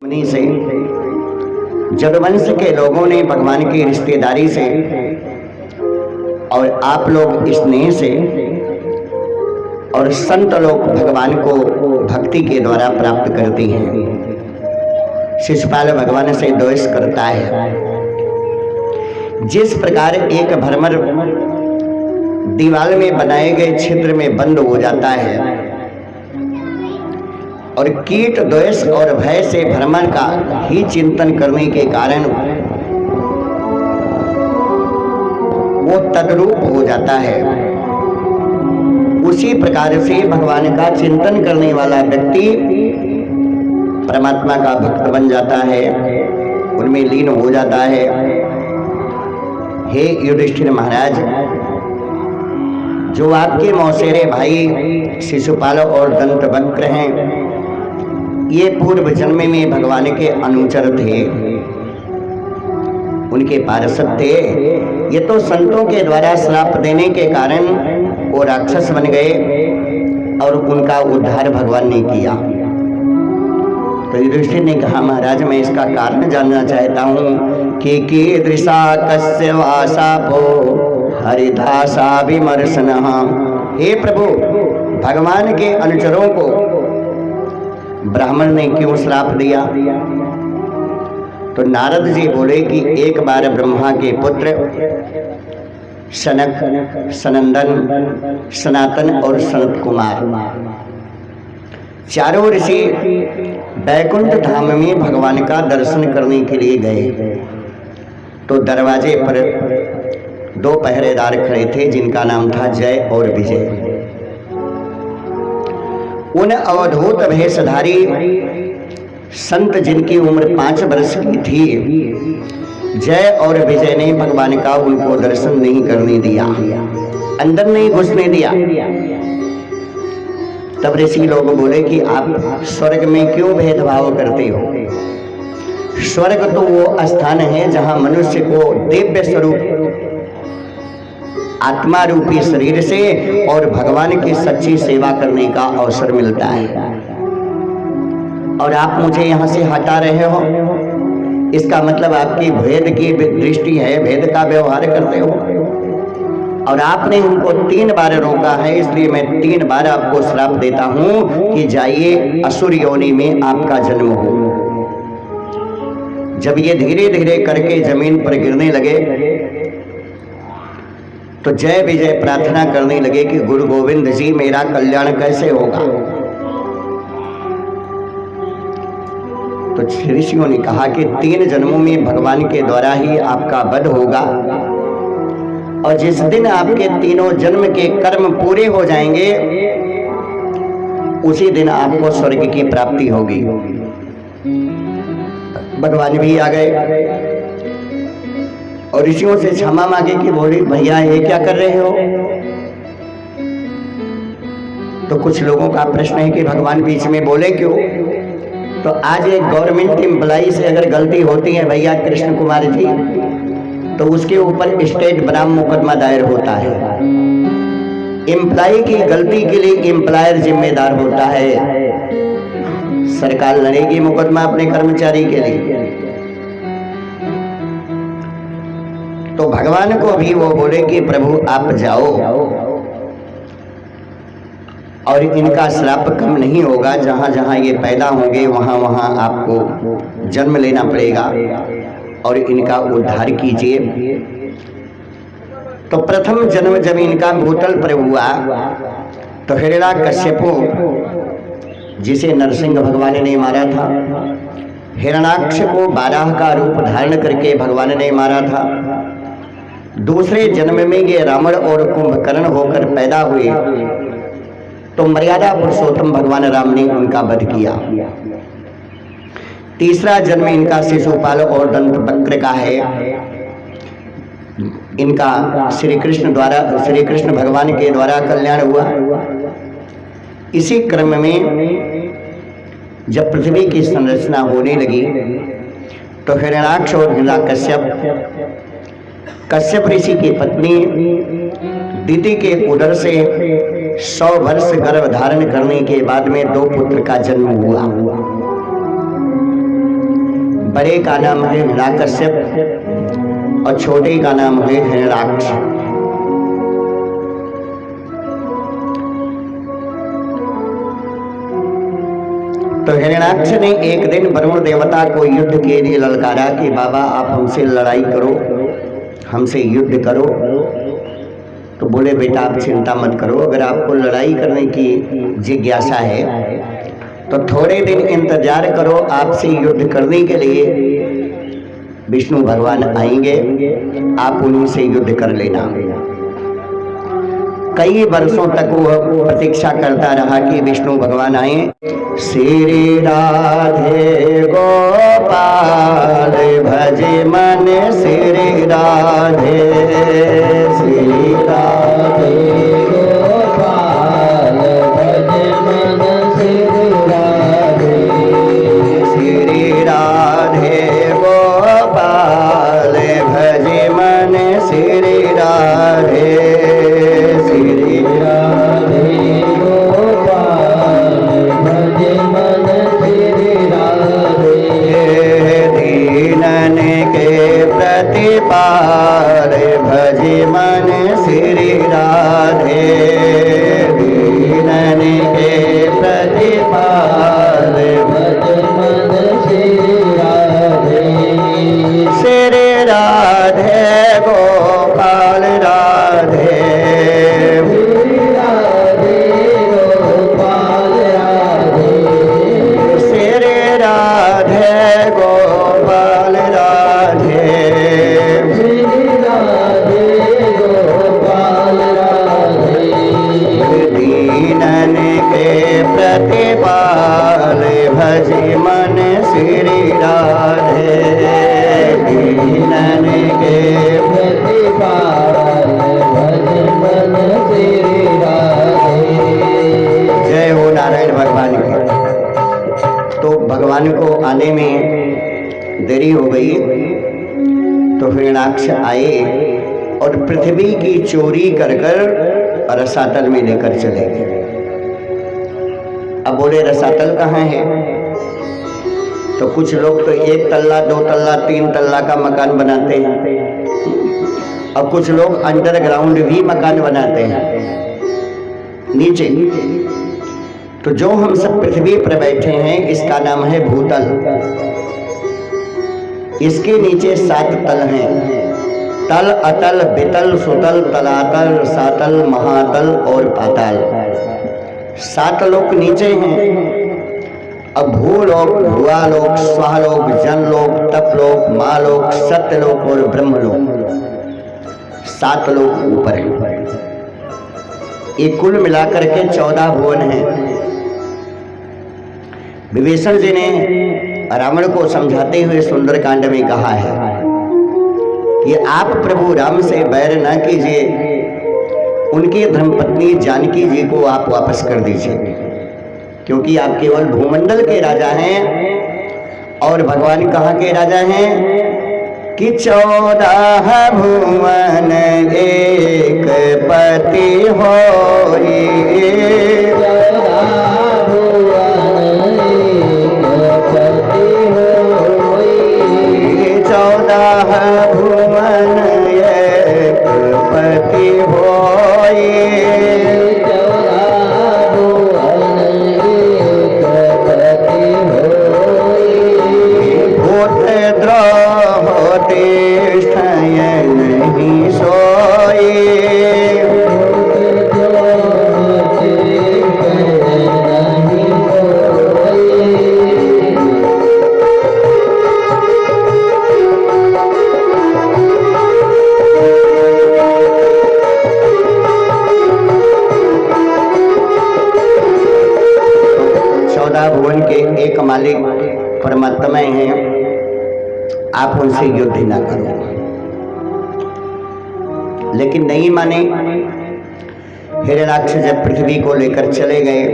मुनि से जदुवंश के लोगों ने भगवान की रिश्तेदारी से और आप लोग स्नेह से और संत लोग भगवान को भक्ति के द्वारा प्राप्त करती हैं। शिशुपाल भगवान से द्वेष करता है। जिस प्रकार एक भ्रमर दीवार में बनाए गए छिद्र में बंद हो जाता है और कीट द्वेष और भय से भ्रमर का ही चिंतन करने के कारण वो तद्रूप हो जाता है, उसी प्रकार से भगवान का चिंतन करने वाला व्यक्ति परमात्मा का भक्त बन जाता है, उनमें लीन हो जाता है। हे युधिष्ठिर महाराज, जो आपके मौसेरे भाई शिशुपाल और दंतवक्र हैं, ये पूर्व जन्म में भगवान के अनुचर थे, उनके पार्षद थे। ये तो संतों के द्वारा श्राप देने के कारण वो राक्षस बन गए और उनका उद्धार भगवान ने किया। तो युधिष्ठिर ने कहा, महाराज मैं इसका कारण जानना चाहता हूँ कि कीदृशा कस्य वासापो हरिदासा विमर्शनः। हे प्रभु, भगवान के अनुचरों को ब्राह्मण ने क्यों श्राप दिया? तो नारद जी बोले कि एक बार ब्रह्मा के पुत्र सनक, सनंदन, सनातन और सनत कुमार चारों ऋषि बैकुंठ धाम में भगवान का दर्शन करने के लिए गए। तो दरवाजे पर दो पहरेदार खड़े थे जिनका नाम था जय और विजय। उन अवधूत भेषधारी संत जिनकी उम्र 5 वर्ष की थी, जय और विजय ने भगवान का उनको दर्शन नहीं करने दिया, अंदर नहीं घुसने दिया। तब ऋषि लोग बोले कि आप स्वर्ग में क्यों भेदभाव करते हो? स्वर्ग तो वो स्थान है जहां मनुष्य को दिव्य स्वरूप आत्मा रूपी शरीर से और भगवान की सच्ची सेवा करने का अवसर मिलता है, और आप मुझे यहाँ से हटा रहे हो। इसका मतलब आपकी भेद की दृष्टि है, भेद का व्यवहार करते हो। और आपने हमको 3 बार रोका है, इसलिए मैं 3 बार आपको श्राप देता हूँ कि जाइए असुर योनि में आपका जन्म हो। जब ये धीरे धीरे करके जमीन पर गिरने लगे तो जय विजय प्रार्थना करने लगे कि गुरु गोविंद जी, मेरा कल्याण कैसे होगा? तो ऋषियों ने कहा कि 3 जन्मों में भगवान के द्वारा ही आपका वध होगा, और जिस दिन आपके 3 जन्म के कर्म पूरे हो जाएंगे उसी दिन आपको स्वर्ग की प्राप्ति होगी। भगवान भी आ गए और ऋषियों से क्षमा मांगे कि बोले, भैया ये क्या कर रहे हो? तो कुछ लोगों का प्रश्न है कि भगवान बीच में बोले क्यों? तो आज एक गवर्नमेंट एम्प्लाई से अगर गलती होती है भैया कृष्ण कुमार जी, तो उसके ऊपर स्टेट बनाम मुकदमा दायर होता है। एम्प्लाई की गलती के लिए एम्प्लायर जिम्मेदार होता है, सरकार लड़ेगी मुकदमा अपने कर्मचारी के लिए। तो भगवान को भी वो बोले कि प्रभु आप जाओ, और इनका श्राप कम नहीं होगा, जहां जहां ये पैदा होंगे वहां वहां आपको जन्म लेना पड़ेगा और इनका उद्धार कीजिए। तो प्रथम जन्म जब इनका भूतल पर हुआ तो हिरण्याकश्यपु, जिसे नरसिंह भगवान ने मारा था, हिरण्याक्ष को बाराह का रूप धारण करके भगवान ने मारा था। दूसरे जन्म में ये रावण और कुंभकर्ण होकर पैदा हुए तो मर्यादा पुरुषोत्तम भगवान राम ने उनका वध किया। तीसरा जन्म इनका शिशुपाल और दंतवक्र का है। इनका श्री कृष्ण भगवान के द्वारा कल्याण हुआ। इसी क्रम में जब पृथ्वी की संरचना होने लगी तो हिरण्याक्ष और कश्यप ऋषि की पत्नी दीति के उदर से 100 वर्ष गर्भ धारण करने के बाद में 2 पुत्र का जन्म हुआ। बड़े का नाम है हिरण्यकश्यप और छोटे का नाम है हिरण्याक्ष। तो हिरण्याक्ष ने एक दिन वरुण देवता को युद्ध के लिए ललकारा कि बाबा आप हमसे लड़ाई करो, हमसे युद्ध करो। तो बोले बेटा आप चिंता मत करो, अगर आपको लड़ाई करने की जिज्ञासा है तो थोड़े दिन इंतजार करो, आपसे युद्ध करने के लिए विष्णु भगवान आएंगे, आप उन्हीं से युद्ध कर लेना। कई वर्षों तक वह प्रतीक्षा करता रहा कि विष्णु भगवान आए। श्री राधे गोपाल भजे मन श्री राधे, श्री राधे गोपाल भजे मन श्री राधे, श्री राधे गोपाल भजे मन श्री राधे, श्री राधे गोपाल भजे मन श्री राधे, दीनन के प्रतिपाल भजे मन श्री राधे, दीनन के प्रतिपाल भजे मन श्री राधे, श्री राधे गोपाल राधे, श्री राधे गोपाल राधे, श्री राधे गोपाल राधे, श्री राधे गोपाल राधे, दीनन के प्रतिपाल भजे मन श्री राधे, दीनन के प्रतिपाल भजे मन श्री राधे। जय हो नारायण भगवान की। तो भगवान को आने में देरी हो गई तो हिरण्याक्ष आए और पृथ्वी की चोरी कर कर रसातल में लेकर चले गए। अब बोले रसातल कहाँ है? तो कुछ लोग तो 1 तल्ला 2 तल्ला 3 तल्ला का मकान बनाते हैं और कुछ लोग अंडरग्राउंड भी मकान बनाते हैं नीचे। तो जो हम सब पृथ्वी पर बैठे हैं इसका नाम है भूतल। इसके नीचे 7 तल हैं, तल अतल बितल सुतल तलातल सातल महातल और पाताल। 7 लोक नीचे हैं। अब भूलोक भुवालोक स्वालोक जनलोक तपलोक मालोक सत्यलोक और ब्रह्मलोक 7 लोक ऊपर हैं। ये कुल मिलाकर के 14 भुवन हैं। विभीषण जी ने रावण को समझाते हुए सुंदरकांड में कहा है कि आप प्रभु राम से बैर न कीजिए, उनकी धर्मपत्नी जानकी जी को आप वापस कर दीजिए, क्योंकि आप केवल भूमंडल के राजा हैं और भगवान कहाँ के राजा हैं कि 14 भुवन एक पति होई, 14 भुवन एक पति होई, 14 भुवन एक पति होई, भूत द्रोह तिष्ठय नहीं सोई, भुवन के एक मालिक परमात्मा हैं, आप उनसे युद्ध ना करो। लेकिन नहीं माने। हिरण्याक्ष जब पृथ्वी को लेकर चले गए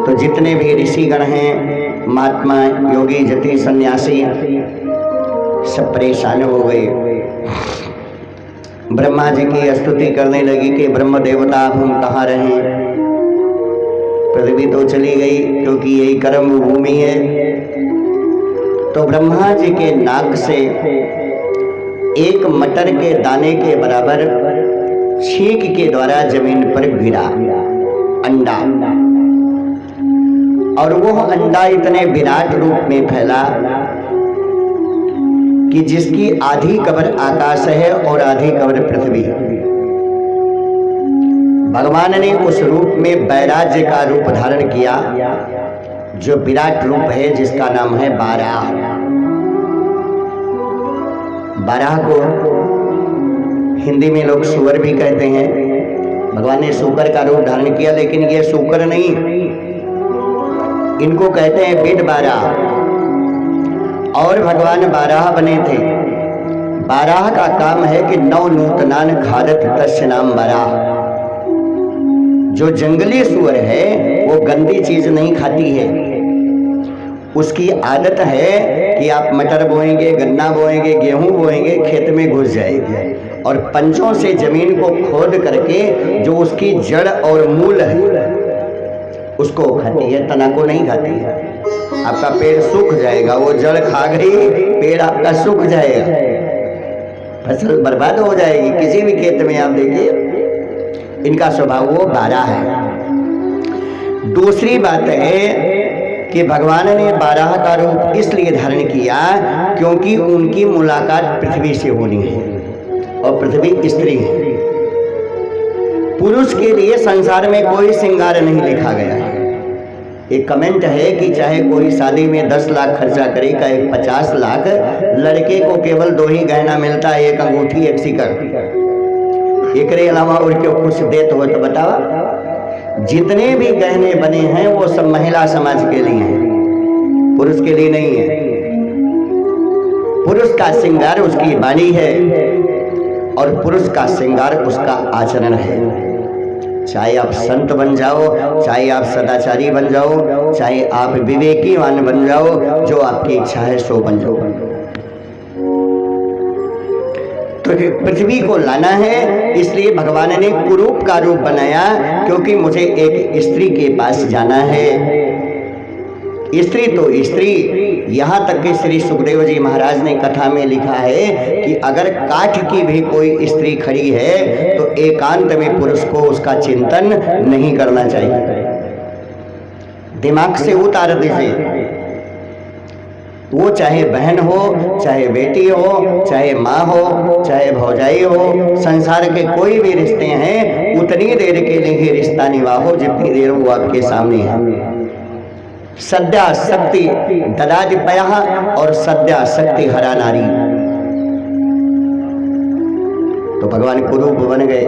तो जितने भी ऋषिगण हैं, महात्मा योगी जति सन्यासी सब परेशान हो गए। ब्रह्मा जी की स्तुति करने लगी कि ब्रह्म देवता अब हम कहाँ रहें, पृथ्वी तो चली गई क्योंकि यही कर्म भूमि है। तो ब्रह्मा जी के नाक से एक मटर के दाने के बराबर छींक के द्वारा जमीन पर गिरा अंडा, और वो अंडा इतने विराट रूप में फैला कि जिसकी आधी कब्र आकाश है और आधी कब्र पृथ्वी। भगवान ने उस रूप में बैराज्य का रूप धारण किया, जो विराट रूप है, जिसका नाम है बाराह। बाराह को हिंदी में लोग सूअर भी कहते हैं। भगवान ने सूकर का रूप धारण किया, लेकिन ये सूकर नहीं, इनको कहते हैं बिड बाराह। और भगवान बाराह बने थे। बाराह का काम है कि नौ नूतनान खादत तस्य नाम बाराह। जो जंगली सूअर है वो गंदी चीज नहीं खाती है। उसकी आदत है कि आप मटर बोएंगे, गन्ना बोएंगे, गेहूं बोएंगे, खेत में घुस जाएगी और पंचों से जमीन को खोद करके जो उसकी जड़ और मूल है उसको खाती है, तना को नहीं खाती है। आपका पेड़ सूख जाएगा, वो जड़ खा गई, पेड़ आपका सूख जाएगा, फसल बर्बाद हो जाएगी। किसी भी खेत में आप देखिए, इनका स्वभाव वो बाराह है। दूसरी बात है कि भगवान ने बाराह का रूप इसलिए धारण किया क्योंकि उनकी मुलाकात पृथ्वी से होनी है और पृथ्वी स्त्री है। पुरुष के लिए संसार में कोई श्रृंगार नहीं लिखा गया है। एक कमेंट है कि चाहे कोई शादी में 10 लाख खर्चा करे, चाहे 50 लाख, लड़के को केवल 2 ही गहना मिलता है, एक अंगूठी, एक सिक्का। एक के अलावा और क्यों कुछ देत हो तो बताओ। जितने भी गहने बने हैं वो सब महिला समाज के लिए हैं, पुरुष के लिए नहीं है। पुरुष का श्रृंगार उसकी वाणी है और पुरुष का श्रृंगार उसका आचरण है। चाहे आप संत बन जाओ, चाहे आप सदाचारी बन जाओ, चाहे आप विवेकीवान बन जाओ, जो आपकी इच्छा है सो बन जाओ। तो पृथ्वी को लाना है, इसलिए भगवान ने कुरूप का रूप बनाया, क्योंकि मुझे एक स्त्री के पास जाना है। स्त्री तो स्त्री, यहाँ तक कि श्री सुखदेव जी महाराज ने कथा में लिखा है कि अगर काठ की भी कोई स्त्री खड़ी है तो एकांत में पुरुष को उसका चिंतन नहीं करना चाहिए, दिमाग से उतार दीजिए। वो चाहे बहन हो, चाहे बेटी हो, चाहे माँ हो, चाहे भौजाई हो, संसार के कोई भी रिश्ते हैं उतनी देर के लिए ही रिश्ता निभाओ जितनी देर वो आपके सामने है। सद्या शक्ति ददाति पयः और सद्या शक्ति हरा नारी। तो भगवान कुरूप बन गए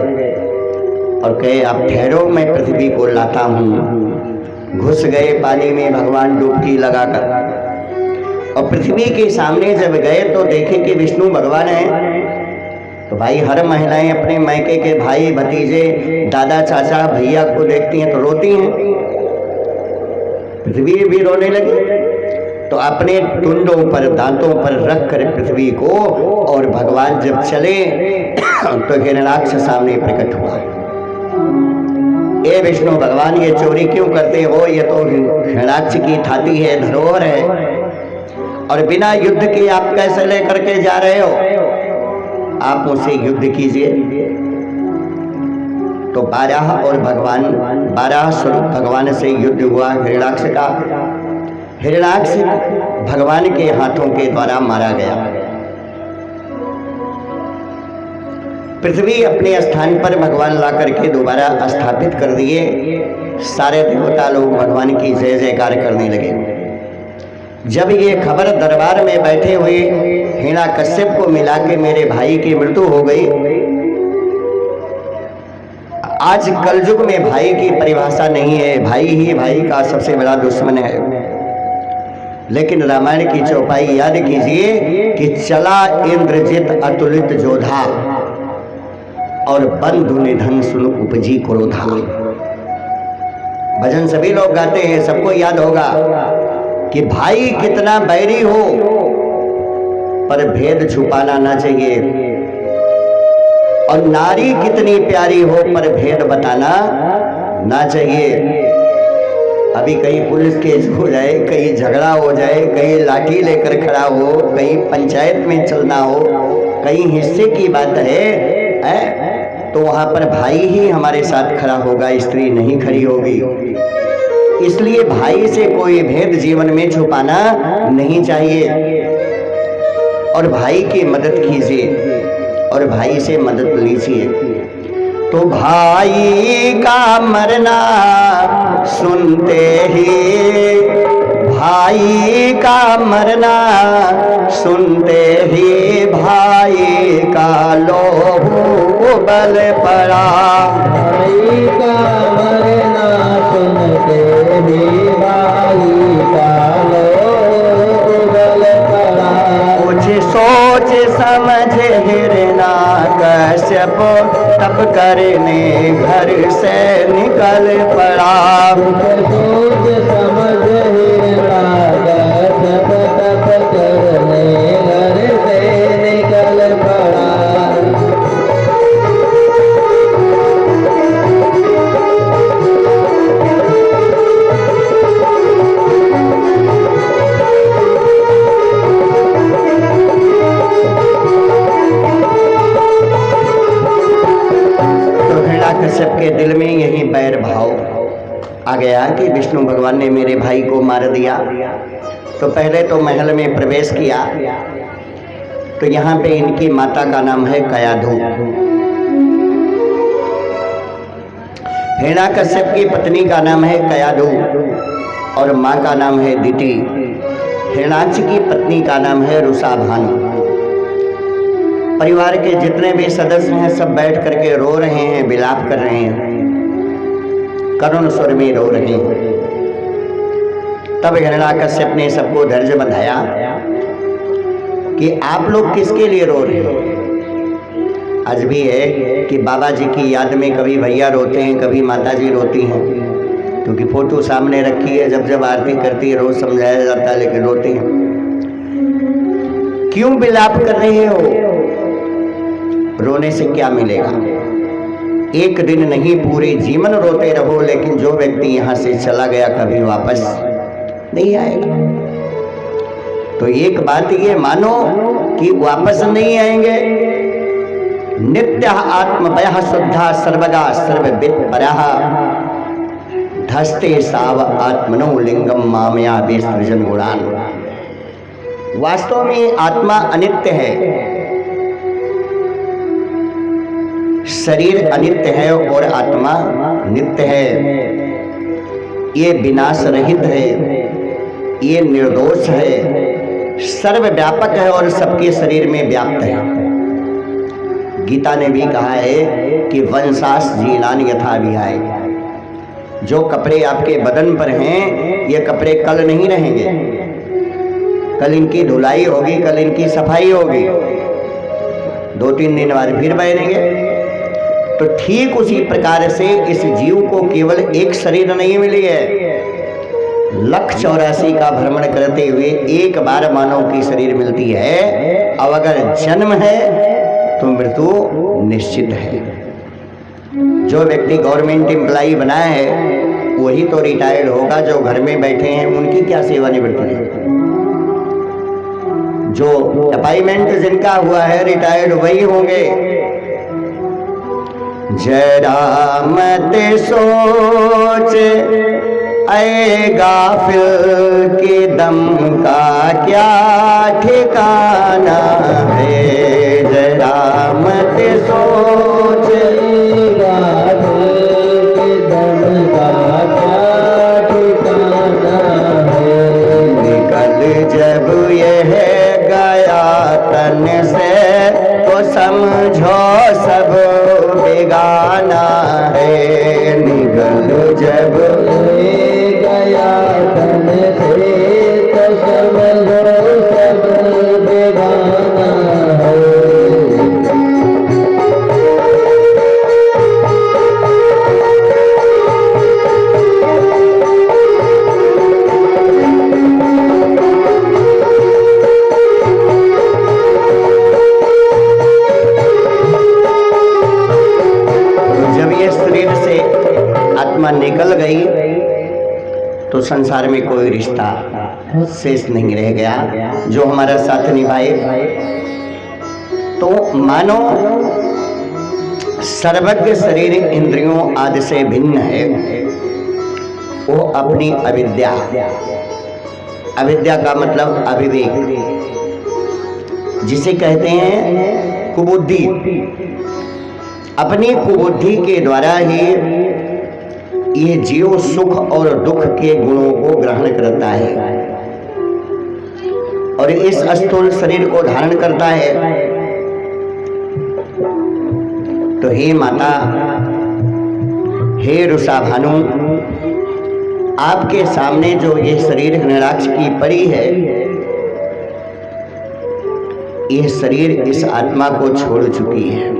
और कहे आप ठहरो, मैं पृथ्वी को लाता हूं। घुस गए पानी में भगवान डुबकी लगाकर, और पृथ्वी के सामने जब गए तो देखे कि विष्णु भगवान है। तो भाई हर महिलाएं अपने मायके के भाई भतीजे, दादा चाचा भैया को देखती हैं तो रोती हैं। पृथ्वी भी रोने लगी। तो अपने टुंडों पर, दांतों पर रख कर पृथ्वी को, और भगवान जब चले तो हिरणाक्ष सामने प्रकट हुआ। ए विष्णु भगवान, ये चोरी क्यों करते हो? ये तो हिरणाक्ष की थाती है, धरोहर है, और बिना युद्ध के आप कैसे लेकर के जा रहे हो? आप मुझसे युद्ध कीजिए। तो बाराह और भगवान, बाराह स्वरूप भगवान से युद्ध हुआ हिरणाक्ष का। हिरणाक्ष भगवान के हाथों के द्वारा मारा गया। पृथ्वी अपने स्थान पर भगवान ला करके दोबारा स्थापित कर दिए। सारे देवता लोग भगवान की जय जयकार करने लगे। जब ये खबर दरबार में बैठे हुए हिरण्यकश्यप को मिला कि मेरे भाई की मृत्यु हो गई। आज कलयुग में भाई की परिभाषा नहीं है, भाई ही भाई का सबसे बड़ा दुश्मन है। लेकिन रामायण की चौपाई याद कीजिए कि चला इंद्रजित अतुलित जोधा और बंधु निधन सुन उपजी क्रोधा। भजन सभी लोग गाते हैं, सबको याद होगा कि भाई कितना बैरी हो पर भेद छुपाना ना चाहिए, और नारी कितनी प्यारी हो पर भेद बताना ना चाहिए। अभी कहीं पुलिस केस हो जाए, कहीं झगड़ा हो जाए, कहीं लाठी लेकर खड़ा हो, कहीं पंचायत में चलना हो, कहीं हिस्से की बात है, तो वहां पर भाई ही हमारे साथ खड़ा होगा, स्त्री नहीं खड़ी होगी। इसलिए भाई से कोई भेद जीवन में छुपाना नहीं चाहिए और भाई की मदद कीजिए और भाई से मदद लीजिए। तो भाई का मरना सुनते ही, भाई का मरना सुनते ही भाई का लोभ उबल पड़ा। भाई का मरना सुनते ही भाई का लोभ उबल पड़ा। कुछ सोच समझ हिरण्याकश्यप तप करने घर से निकल पड़ा। सोच समझ हिरण्याकश्यप तप करने घर से निकल पड़ा। कश्यप के दिल में यही बैर भाव आ गया कि विष्णु भगवान ने मेरे भाई को मार दिया। तो पहले तो महल में प्रवेश किया, तो यहाँ पे इनकी माता का नाम है कयाधु। हिरण्याकश्यप की पत्नी का नाम है कयाधु और माँ का नाम है दिति। हिरण्याक्ष की पत्नी का नाम है रुषाभानु। परिवार के जितने भी सदस्य हैं सब बैठ करके रो रहे हैं, विलाप कर रहे हैं, करुण स्वर में रो रहे हैं। तब हिरण्याकश्यप ने सबको धैर्य बंधाया कि आप लोग किसके लिए रो रहे हैं। आज भी है कि बाबा जी की याद में कभी भैया रोते हैं, कभी माता जी रोती हैं, क्योंकि फोटो सामने रखी है, जब जब आरती करती है रोज समझाया जाता है, लेकिन रोते हैं। क्यों विलाप कर रहे हो? रोने से क्या मिलेगा? एक दिन नहीं पूरे जीवन रोते रहो, लेकिन जो व्यक्ति यहाँ से चला गया कभी वापस नहीं आएगा। तो एक बात ये मानो कि वापस नहीं आएंगे। नित्य आत्मभयः शुद्धा सर्वगा सर्वविद परः धस्ते साव आत्मनो लिंगम मामया विसृजन गुणान। वास्तव में आत्मा अनित्य है, शरीर अनित्य है और आत्मा नित्य है। ये विनाश रहित है, ये निर्दोष है, सर्वव्यापक है और सबके शरीर में व्याप्त है। गीता ने भी कहा है कि वंशास जीनान यथा विहाय। जो कपड़े आपके बदन पर हैं, ये कपड़े कल नहीं रहेंगे, कल इनकी धुलाई होगी, कल इनकी सफाई होगी, 2-3 दिन बाद फिर पहनेंगे। तो ठीक उसी प्रकार से इस जीव को केवल एक शरीर नहीं मिली है, 184 का भ्रमण करते हुए एक बार मानव की शरीर मिलती है। अब अगर जन्म है तो मृत्यु निश्चित है। जो व्यक्ति गवर्नमेंट एम्प्लॉय बना है वही तो रिटायर्ड होगा, जो घर में बैठे हैं उनकी क्या सेवानिवृत्ति है। जो अपॉइंटमेंट जिनका हुआ है रिटायर्ड वही होंगे। जरा मत सोच ऐ गाफिल के दम का क्या ठिकाना है। जरा मत सोच गाफिल के दम का क्या ठिकाना है। निकल जब यह गया तन से तो समझो सब बेगाना है। निकल जब गया तन से तो समझो सब बेगाना है। संसार में कोई रिश्ता शेष नहीं रह गया जो हमारा साथ निभाए। तो मानो सर्वज्ञ शरीर इंद्रियों आदि से भिन्न है, वो अपनी अविद्या, अविद्या का मतलब अविवेक, जिसे कहते हैं कुबुद्धि, अपनी कुबुद्धि के द्वारा ही ये जीव सुख और दुख के गुणों को ग्रहण करता है और इस स्थूल शरीर को धारण करता है। तो हे माता, हे रुषा भानु, आपके सामने जो ये शरीर हिरण्याक्ष की परी है, यह शरीर इस आत्मा को छोड़ चुकी है।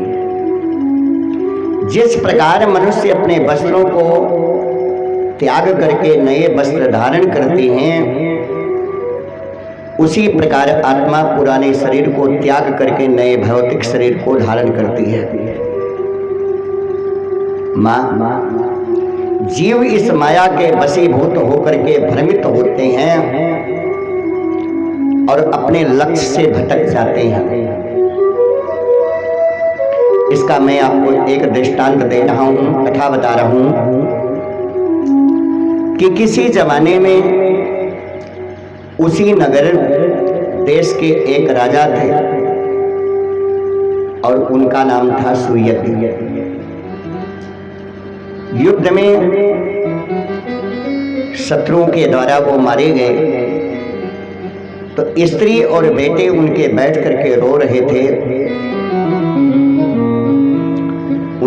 जिस प्रकार मनुष्य अपने वस्त्रों को त्याग करके नए वस्त्र धारण करती हैं, उसी प्रकार आत्मा पुराने शरीर को त्याग करके नए भौतिक शरीर को धारण करती है। माँ, जीव इस माया के वशीभूत होकर के भ्रमित होते हैं और अपने लक्ष्य से भटक जाते हैं। इसका मैं आपको एक दृष्टांत दे रहा हूं, कथा बता रहा हूं कि किसी जमाने में उसी नगर देश के एक राजा थे और उनका नाम था सुयति। युद्ध में शत्रुओं के द्वारा वो मारे गए, तो स्त्री और बेटे उनके बैठ करके रो रहे थे।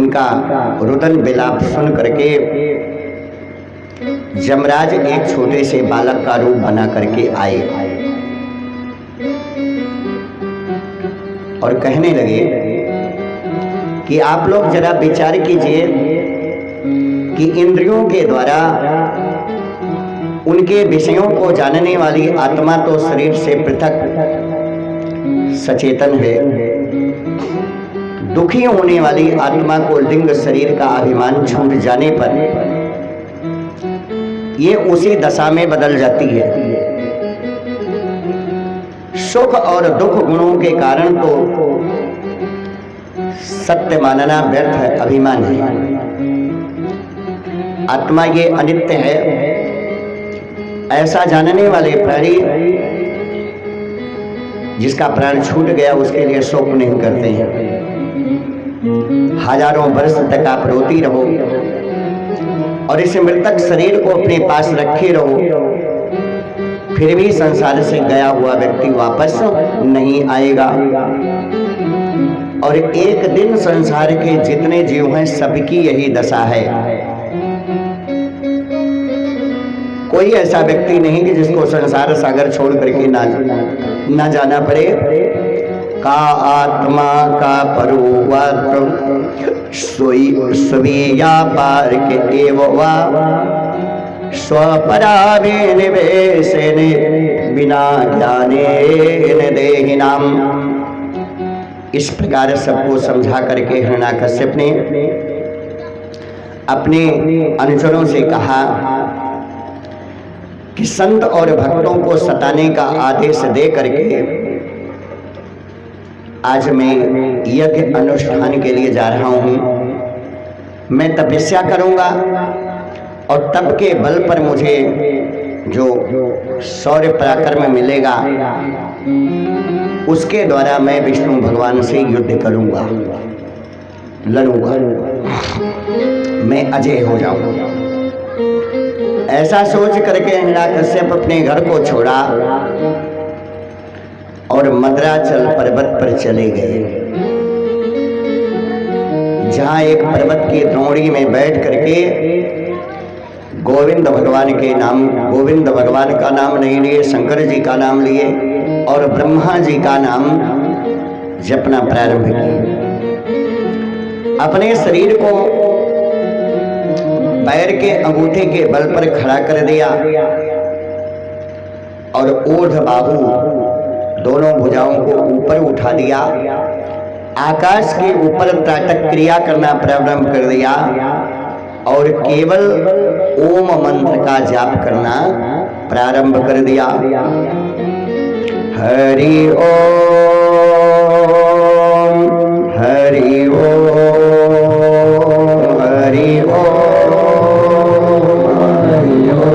उनका रुदन विलाप सुन करके यमराज एक छोटे से बालक का रूप बना करके आए और कहने लगे कि आप लोग जरा विचार कीजिए कि इंद्रियों के द्वारा उनके विषयों को जानने वाली आत्मा तो शरीर से पृथक सचेतन है। दुखी होने वाली आत्मा को लिंग शरीर का अभिमान छूट जाने पर ये उसी दशा में बदल जाती है। सुख और दुख गुणों के कारण तो सत्य मानना व्यर्थ है, अभिमान है। आत्मा ये अनित्य है, ऐसा जानने वाले प्राणी जिसका प्राण छूट गया उसके लिए शोक नहीं करते हैं। हजारों वर्ष तक आप रोती रहो और इस मृतक शरीर को अपने पास रखे रहो, फिर भी संसार से गया हुआ व्यक्ति वापस नहीं आएगा। और एक दिन संसार के जितने जीव हैं सबकी यही दशा है। कोई ऐसा व्यक्ति नहीं कि जिसको संसार सागर छोड़ करके ना जाना पड़े। का आत्मा का परुवत सोई स्वीया पार के एववा स्वपरावे निवेशने बिना ज्ञाने देहिनाम। इस प्रकार सबको समझा करके हिरण्याकश्यप ने अपने अनुचरों से कहा कि संत और भक्तों को सताने का आदेश दे करके आज मैं यज्ञ अनुष्ठान के लिए जा रहा हूं। मैं तपस्या करूंगा और तप के बल पर मुझे जो शौर्य पराक्रम मिलेगा उसके द्वारा मैं विष्णु भगवान से युद्ध करूंगा, लड़ूंगा, मैं अजय हो जाऊंगा। ऐसा सोच करके हिरण्याकश्यप अपने घर को छोड़ा और मद्राचल पर्वत पर चले गए, जहां एक पर्वत की द्रोणी में बैठ करके गोविंद भगवान का नाम नहीं लिए, शंकर जी का नाम लिए और ब्रह्मा जी का नाम जपना प्रारंभ किया। अपने शरीर को पैर के अंगूठे के बल पर खड़ा कर दिया और ऊर्ध्व बाहु दोनों भुजाओं को ऊपर उठा दिया, आकाश के ऊपर त्राटक क्रिया करना प्रारंभ कर दिया और केवल ओम मंत्र का जाप करना प्रारंभ कर दिया। हरि ओम, हरि ओम, हरि ओम, हरि ओम।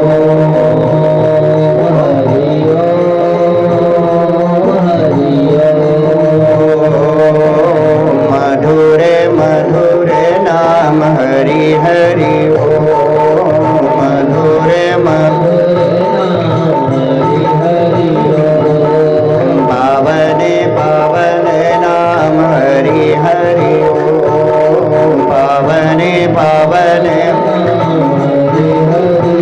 मधुरे मधुरे नाम हरि हरि ओम, मधुरे मधुरे नाम हरि हरि ओम। पावने पावने नाम हरि हरि ओम, पावने पावने नाम हरि हरि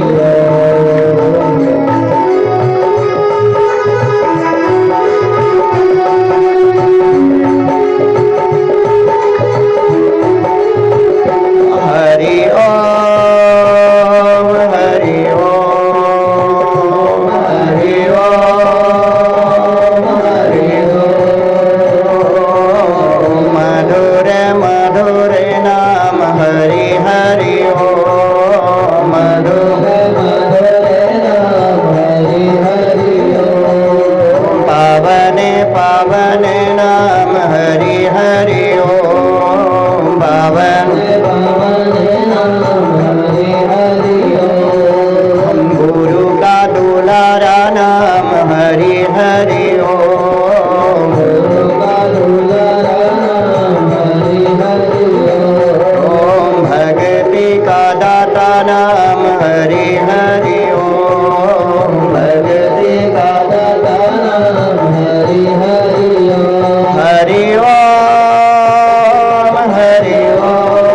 हरि ओम, हरि ओम, हरि ओम, हरि ओम। मधुरे मधुरे नाम हरि हरि ओम, मधुरे मधुरे नाम हरि हरि ओम। पावने पावने नाम हरि हरि ओम, पावने पावने नाम हरि हरि ओम। गुरु का दुलारा नाम हरि हरि ओम, गुरु का दुलारा नाम हरि हरि ओम। भक्ति का दाता नाम हरि हरि ओम, भक्ति का दाता नाम हरि हरि ओम। हरि ओम, हरि ओम,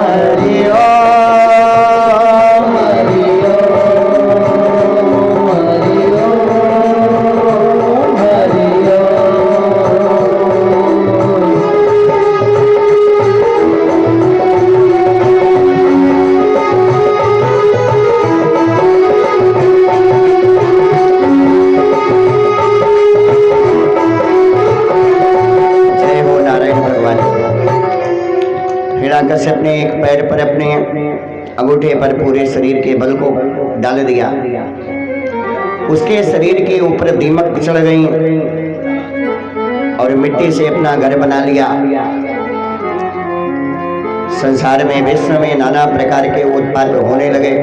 हरि ओम, हरि ओम, हरि ओम, हरि जय हो नारायण भगवान। हिरण्यकश्यप ने एक पैर पर अपने अंगूठे पर पूरे शरीर के बल को डाल दिया। उसके शरीर के ऊपर दीमक चढ़ गई और मिट्टी से अपना घर बना लिया। संसार में विश्व में नाना प्रकार के उत्पात होने लगे।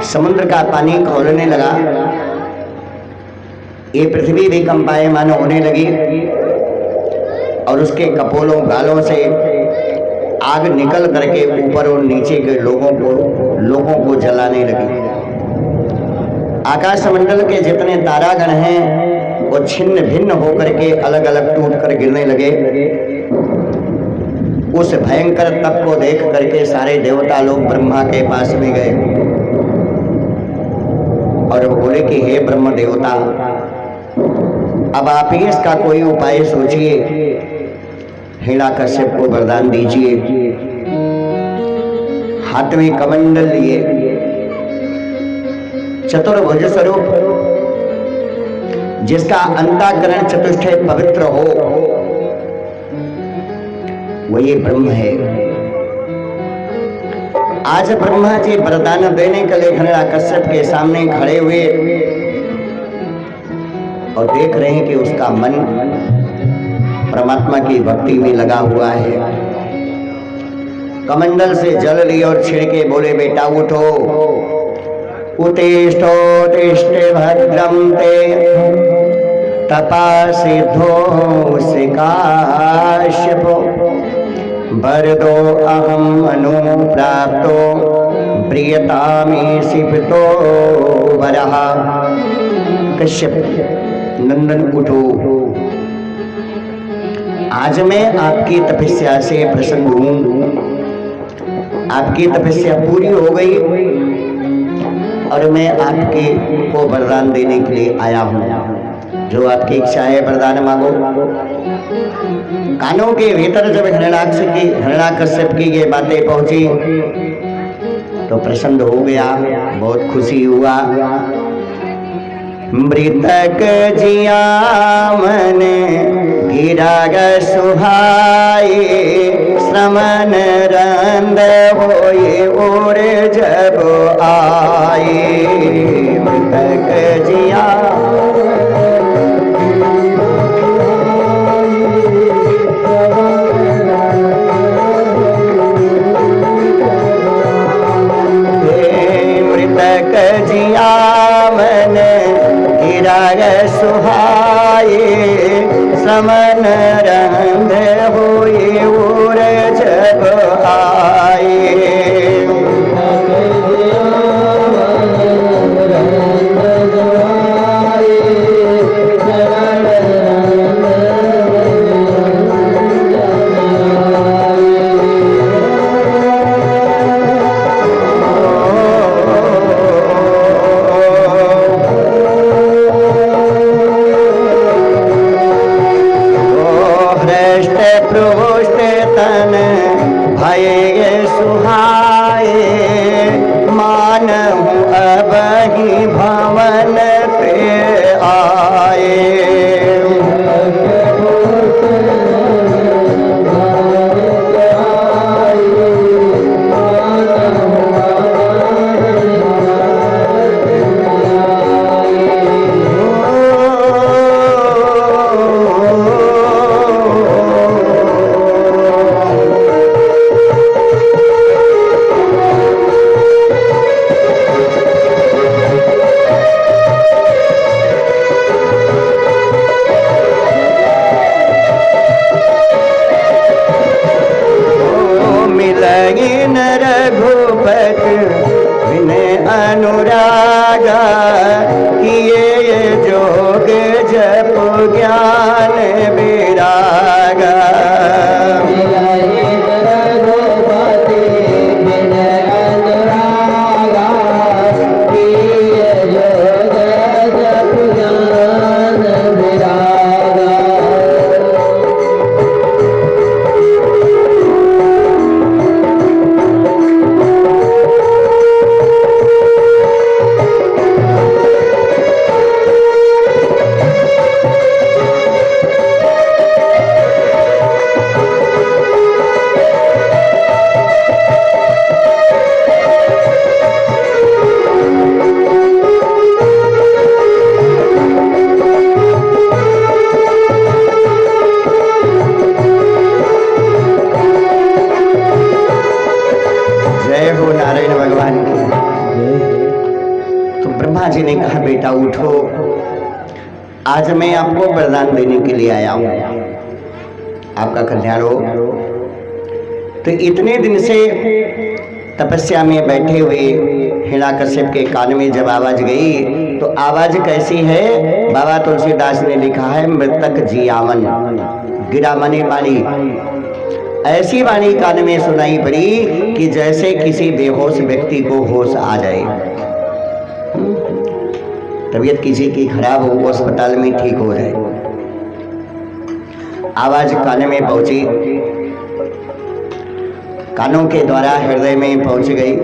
समुद्र का पानी खौलने लगा। ये पृथ्वी भी कंपायमान होने लगी और उसके कपोलों गालों से आग निकल करके ऊपर और नीचे के लोगों को जलाने लगी। आकाश मंडल के जितने तारागण हैं वो छिन्न भिन्न होकर के अलग अलग टूट कर गिरने लगे। उस भयंकर तप को देख करके सारे देवता लोग ब्रह्मा के पास में गए और बोले कि हे ब्रह्म देवता, अब आप ही इसका कोई उपाय सोचिए, हिरण्यकश्यप को वरदान दीजिए। हाथ में कमंडल लिए चतुर्भुज स्वरूप जिसका अंतःकरण चतुष्टय पवित्र हो, वो ये ब्रह्म है। आज ब्रह्मा जी वरदान देने के लिए हिरण्यकश्यप के सामने खड़े हुए और देख रहे हैं कि उसका मन परमात्मा की भक्ति में लगा हुआ है। कमंडल से जल ली और छिड़के बोले, बेटा उठो, उत्तिष्ठोत्तिष्ठ भद्रं ते तपा सिद्धो काश्यप वरदो अहम मनो प्राप्तो प्रियतामी सिफतो वरः। कश्यप नंदन उठो, आज मैं आपकी तपस्या से प्रसन्न हूं। आपकी तपस्या पूरी हो गई और मैं आपके को वरदान देने के लिए आया हूं। जो आपकी इच्छा है वरदान मांगो। कानों के भीतर जब हिरण्यकश्यप की ये बातें पहुंची तो प्रसन्न हो गया, बहुत खुशी हुआ। मृतक जिया मन गिराग सुहाए श्रमण रंद होए और जब आए मृतक जिया मृतक जिया मन गिरा सुहाए समन रंग होए और जब आए भवन पे आए रघुपत विनय अनुरागा किए जोग जप ज्ञान विरागा जी ने कहा बेटा उठो, आज मैं आपको वरदान देने के लिए आया हूं, आपका कल्याण हो। तो इतने दिन से तपस्या में बैठे हुए हिरण्यकश्यप के कान में जब आवाज गई तो आवाज कैसी है? बाबा तुलसीदास ने लिखा है मृतक जियामन, गिरा मने वाणी। ऐसी वाणी कान में सुनाई पड़ी कि जैसे किसी बेहोश व्यक्ति को होश आ जाए, तबीयत किसी की खराब हो, अस्पताल में ठीक हो जाए। आवाज कान में पहुंची, कानों के द्वारा हृदय में पहुंच गई,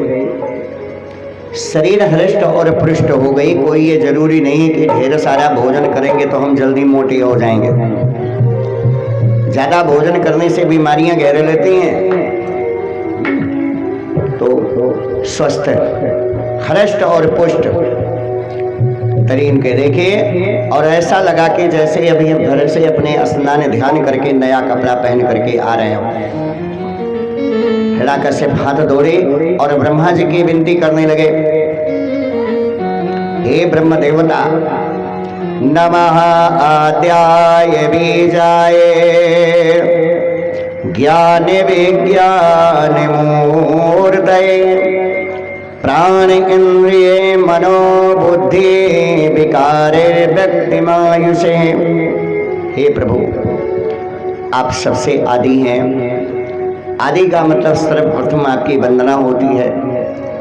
शरीर हृष्ट और पुष्ट हो गई। कोई ये जरूरी नहीं कि ढेर सारा भोजन करेंगे तो हम जल्दी मोटे हो जाएंगे। ज्यादा भोजन करने से बीमारियां घेर लेती हैं। तो स्वस्थ हृष्ट और पुष्ट तरीन के देखे और ऐसा लगा कि जैसे अभी हम घर से अपने स्नान ध्यान करके नया कपड़ा पहन करके आ रहे हो। हिरण्यकश्यप हाथ दौड़े और ब्रह्मा जी की विनती करने लगे, हे ब्रह्म देवता, नमः आद्याय बीजाय ज्ञान विज्ञान मूर्तये प्राण इंद्रिय मनोबुद्धि विकारे व्यक्तिमायुषे। हे प्रभु, आप सबसे आदि हैं। आदि का मतलब सर्वप्रथम आपकी वंदना होती है,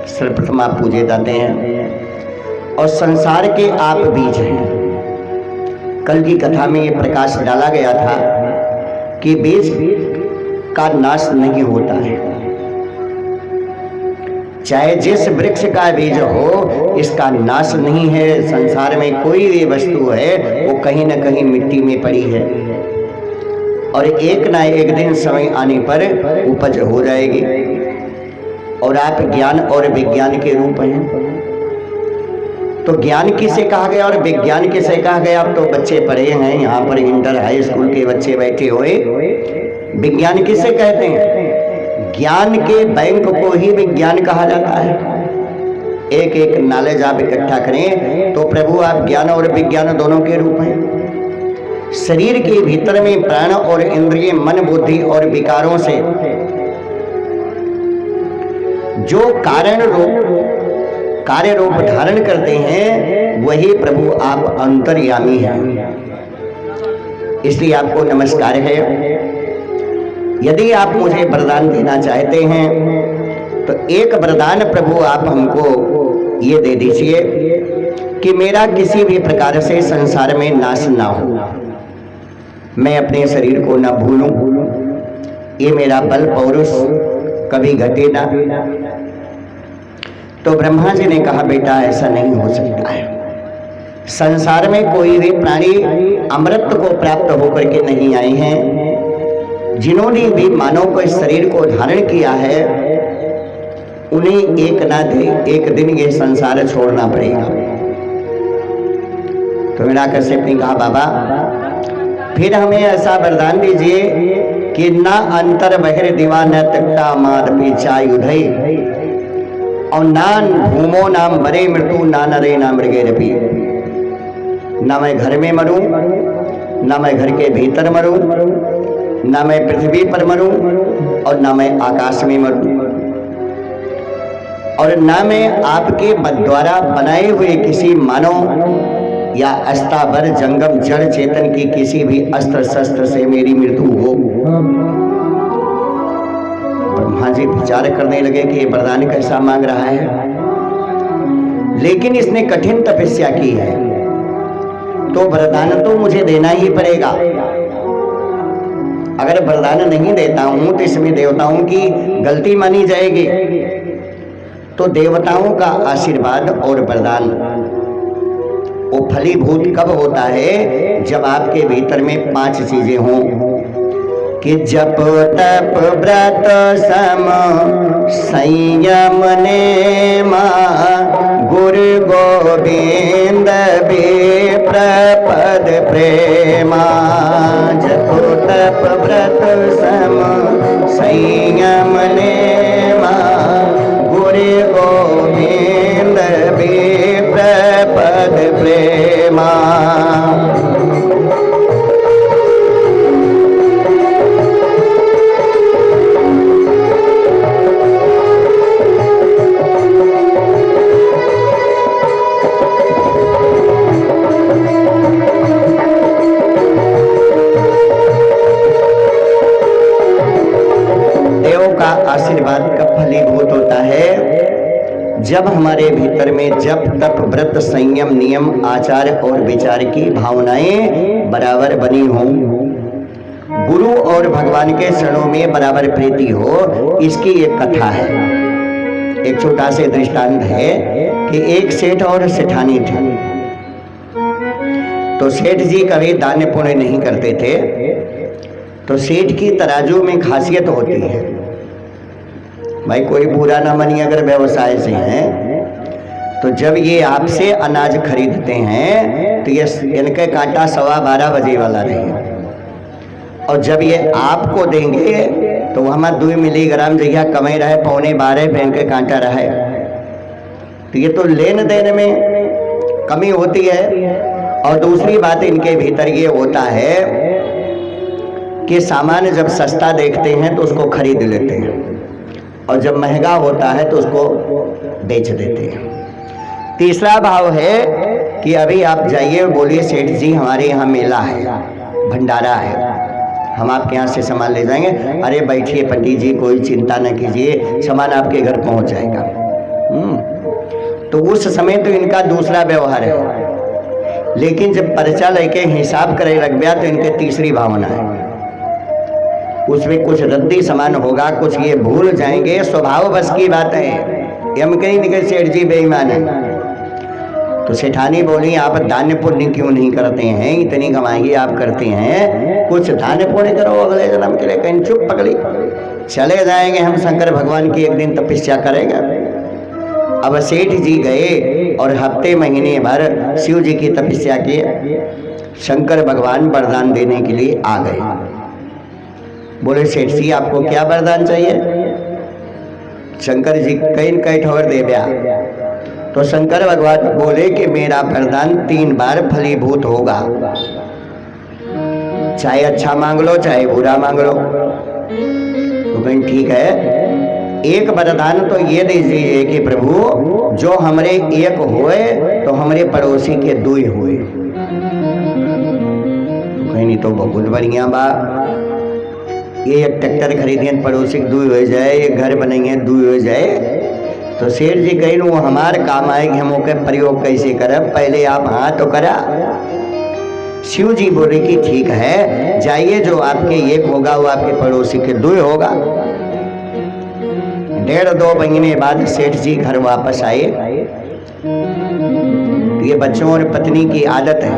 सर्वप्रथम आप पूजे जाते हैं और संसार के आप बीज हैं। कल की कथा में ये प्रकाश डाला गया था कि बीज का नाश नहीं होता है, चाहे जिस वृक्ष का बीज हो इसका नाश नहीं है। संसार में कोई भी वस्तु है वो कहीं न कहीं मिट्टी में पड़ी है और एक ना एक दिन समय आने पर उपज हो जाएगी। और आप ज्ञान और विज्ञान के रूप हैं। तो ज्ञान किसे कहा गया और विज्ञान किसे कहा गया? आप तो बच्चे पढ़े हैं, यहाँ पर इंटर हाई स्कूल के बच्चे बैठे हुए। विज्ञान किसे कहते हैं? ज्ञान के बैंक को ही विज्ञान कहा जाता है। एक एक नॉलेज आप इकट्ठा करें तो प्रभु आप ज्ञान और विज्ञान दोनों के रूप हैं। शरीर के भीतर में प्राण और इंद्रिय, मन, बुद्धि और विकारों से जो कार्य रूप धारण करते हैं वही प्रभु आप अंतर्यामी हैं। इसलिए आपको नमस्कार है। यदि आप मुझे वरदान देना चाहते हैं तो एक वरदान प्रभु आप हमको ये दे दीजिए कि मेरा किसी भी प्रकार से संसार में नाश ना हो, मैं अपने शरीर को ना भूलूं, ये मेरा बल पौरुष कभी घटे ना। तो ब्रह्मा जी ने कहा बेटा ऐसा नहीं हो सकता है। संसार में कोई भी प्राणी अमृत को प्राप्त होकर के नहीं आए हैं। जिन्होंने भी मानव को इस शरीर को धारण किया है उन्हें एक दिन ये संसार छोड़ना पड़ेगा। तो हिरण्यकश्यप ने कहा बाबा फिर हमें ऐसा वरदान दीजिए कि ना अंतर बहिर दिवा न तकता मार पीछायुधई और ना भूमो नाम बरे मृत्यु ना नरे ना मृगे रपी। ना मैं घर में मरूं, ना मैं घर के भीतर मरूं, ना मैं पृथ्वी पर मरूं और ना मैं आकाश में मरूं, और ना मैं आपके द्वारा बनाए हुए किसी मानव या अस्तावर जंगम जड़ चेतन की किसी भी अस्त्र शस्त्र से मेरी मृत्यु हो। ब्रह्मा जी विचार करने लगे कि ये वरदान कैसा मांग रहा है, लेकिन इसने कठिन तपस्या की है तो वरदान तो मुझे देना ही पड़ेगा। अगर वरदान नहीं देता हूं तो इसमें देवताओं की गलती मानी जाएगी। तो देवताओं का आशीर्वाद और वरदान वो फलीभूत कब होता है? जब आपके भीतर में 5 चीजें हों कि जप तप व्रत सम संयम नेम गुरु गोविंद विप्रपद प्रेमा। जप तप व्रत सम संयम नेम गुरु गोविंद विप्रपद प्रेमा। आशीर्वाद कब फलीभूत होता है? जब हमारे भीतर में जप तप व्रत संयम नियम आचार और विचार की भावनाएं बराबर बनी हों, गुरु और भगवान के शरणों में बराबर प्रीति हो। इसकी एक कथा है, एक छोटा से दृष्टांत है कि एक सेठ और सेठानी थे। तो सेठ जी कभी दान पुण्य नहीं करते थे। तो सेठ की तराजू में खासियत होती है, भाई कोई बुरा ना मानिए अगर व्यवसाय से हैं, तो जब ये आपसे अनाज खरीदते हैं तो ये इनके कांटा 12:15 बजे वाला रहे, और जब ये आपको देंगे तो वहाँ 2 मिलीग्राम जगह कमे रहे 11:15 पे इनके कांटा रहे। तो ये तो लेन देन में कमी होती है। और दूसरी बात इनके भीतर ये होता है कि सामान जब सस्ता देखते हैं तो उसको खरीद लेते हैं, और जब महंगा होता है तो उसको बेच देते हैं। तीसरा भाव है कि अभी आप जाइए बोलिए सेठ जी हमारे यहाँ मेला है, भंडारा है, हम आपके यहाँ से सामान ले जाएंगे। अरे बैठिए पंडित जी कोई चिंता न कीजिए, सामान आपके घर पहुँच जाएगा। तो उस समय तो इनका दूसरा व्यवहार है, लेकिन जब पर्चा लेके हिसाब करे लग गया तो इनके तीसरी भावना है, उसमें कुछ रद्दी सामान होगा, कुछ ये भूल जाएंगे, स्वभाव बस की बात है। हम कहीं निकल सेठ जी बेईमान है। तो सेठानी बोली आप दान पुण्य क्यों नहीं करते हैं, इतनी कमाई आप करते हैं, कुछ दान पुण्य करो अगले जन्म के लिए। कहीं चुप पकड़ी, चले जाएंगे हम शंकर भगवान की एक दिन तपस्या करेंगे। अब सेठ जी गए और हफ्ते महीने भर शिव जी की तपस्या किए। शंकर भगवान वरदान देने के लिए आ गए। बोले सेठ जी आपको क्या वरदान चाहिए? शंकर जी कई ठोर दे दिया। तो शंकर भगवान बोले कि मेरा वरदान 3 बार फलीभूत होगा, चाहे अच्छा मांग लो चाहे बुरा मांग लो। तो कहीं ठीक है, एक वरदान तो ये दीजिए कि प्रभु जो हमरे एक हुए तो हमरे पड़ोसी के 2 हुए। तो कहीं नहीं तो बहुत बढ़िया बा, ये एक ट्रैक्टर खरीदिए पड़ोसी के 2 हो जाए, एक घर बनाइए 2 हो जाए। तो शेर जी कहीं वो हमारे काम आए कि हम ओके प्रयोग कैसे करब, पहले आप हाँ तो करा। शिव जी बोले कि ठीक है, जाइए जो आपके एक होगा वो आपके पड़ोसी के 2 होगा। 1.5-2 महीने बाद सेठ जी घर वापस आए। ये बच्चों और पत्नी की आदत है,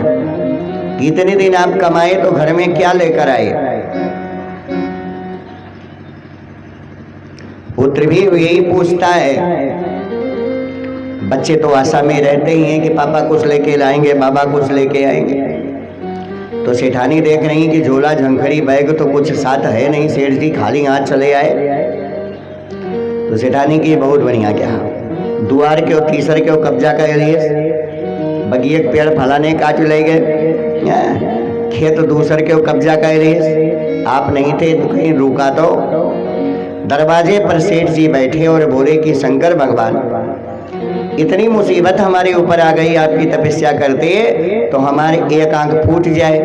इतने दिन आप कमाए तो घर में क्या लेकर आए। पुत्र भी यही पूछता है, बच्चे तो आशा में रहते ही हैं कि पापा कुछ लेके लाएंगे, बाबा कुछ लेके आएंगे। तो सेठानी देख रही कि झोला झंखड़ी बैग तो कुछ साथ है नहीं, सेठ जी खाली हाथ चले आए। तो सेठानी की बहुत बढ़िया क्या, द्वार के और तीसरे के कब्जा कर लिए, बगिए पेड़ फलाने काट ले गए, खेत दूसरे के कब्जा कर लिए। आप नहीं थे तो कहीं रुका तो दरवाजे पर सेठ जी बैठे और बोले कि शंकर भगवान इतनी मुसीबत हमारे ऊपर आ गई, आपकी तपस्या करते तो हमारे एक आंख फूट जाए।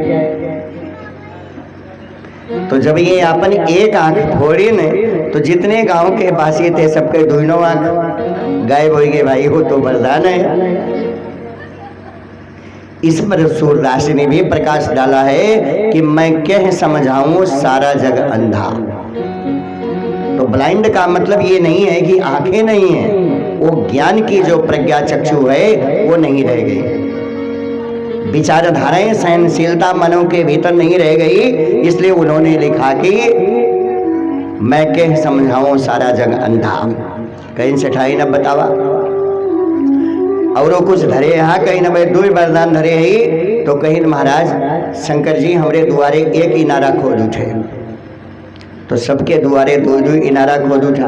तो जब ये अपन एक आंख फोड़ी ने तो जितने गांव के वासी थे सबके 2 आंख गायब हो गए। भाई वो तो वरदान है। इस पर सूरदास ने भी प्रकाश डाला है कि मैं क्या समझाऊं सारा जग अंधा। तो ब्लाइंड का मतलब ये नहीं है कि आंखें नहीं है, वो ज्ञान की जो प्रज्ञा चक्षु है वो नहीं रह गई, विचारधाराएं सहनशीलता मनों के भीतर नहीं रह गई। इसलिए उन्होंने लिखा कि मैं कह समझाऊं सारा जग अंधा। कहीं सेठाई न बतावा और वो कुछ धरे यहाँ, कहीं न भाई 2 वरदान धरे ही। तो कहीं महाराज शंकर जी हमरे द्वारे एक इनारा खोद उठे, तो सबके द्वारे 2 इनारा खोद उठा।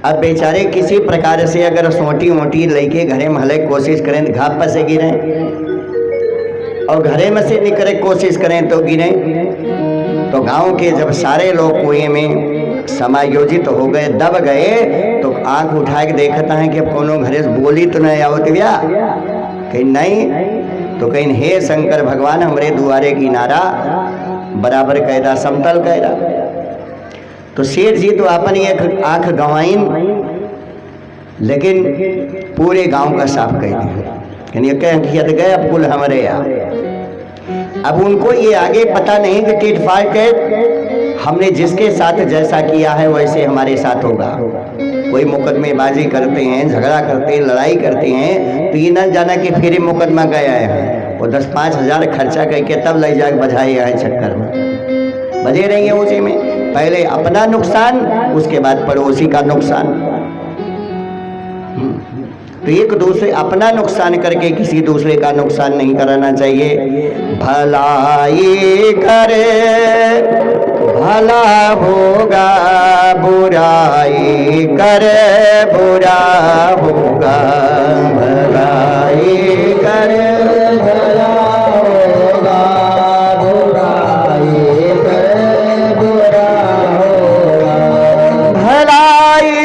अब बेचारे किसी प्रकार से अगर सोटी मोटी लेके घरे में हले कोशिश करें घाप पर से गिरे, और घरे में से निकले कोशिश करें तो गिरे। तो गांव के जब सारे लोग कुएं में समायोजित हो गए, दब गए, तो आंख उठा के देखता है कि अब कोनो घरे से बोली तो नहीं आवत भैया, कहीं नहीं। तो कहीं हे शंकर भगवान हमरे द्वारे की नारा बराबर कैदा समतल कैदा। तो सेठ जी तो अपनी एक आंख गंवाइन, लेकिन पूरे गांव का साफ कह दिया गए अब कुल हमारे यहाँ। अब उनको ये आगे पता नहीं कि टिट फाट है, हमने जिसके साथ जैसा किया है वैसे हमारे साथ होगा। कोई मुकदमेबाजी करते हैं, झगड़ा करते हैं, लड़ाई करते हैं, तो ये न जाना कि फिर मुकदमा गया है, वो 10-5 हज़ार खर्चा करके तब ले जाकर बजाए है चक्कर में बजे रही है उसी में। पहले अपना नुकसान, उसके बाद पड़ोसी का नुकसान। तो एक दूसरे अपना नुकसान करके किसी दूसरे का नुकसान नहीं कराना चाहिए। भलाई करे भला होगा, बुराई करे बुरा होगा। भलाई करे भला होगा, बुराई करे बुरा होगा। भलाई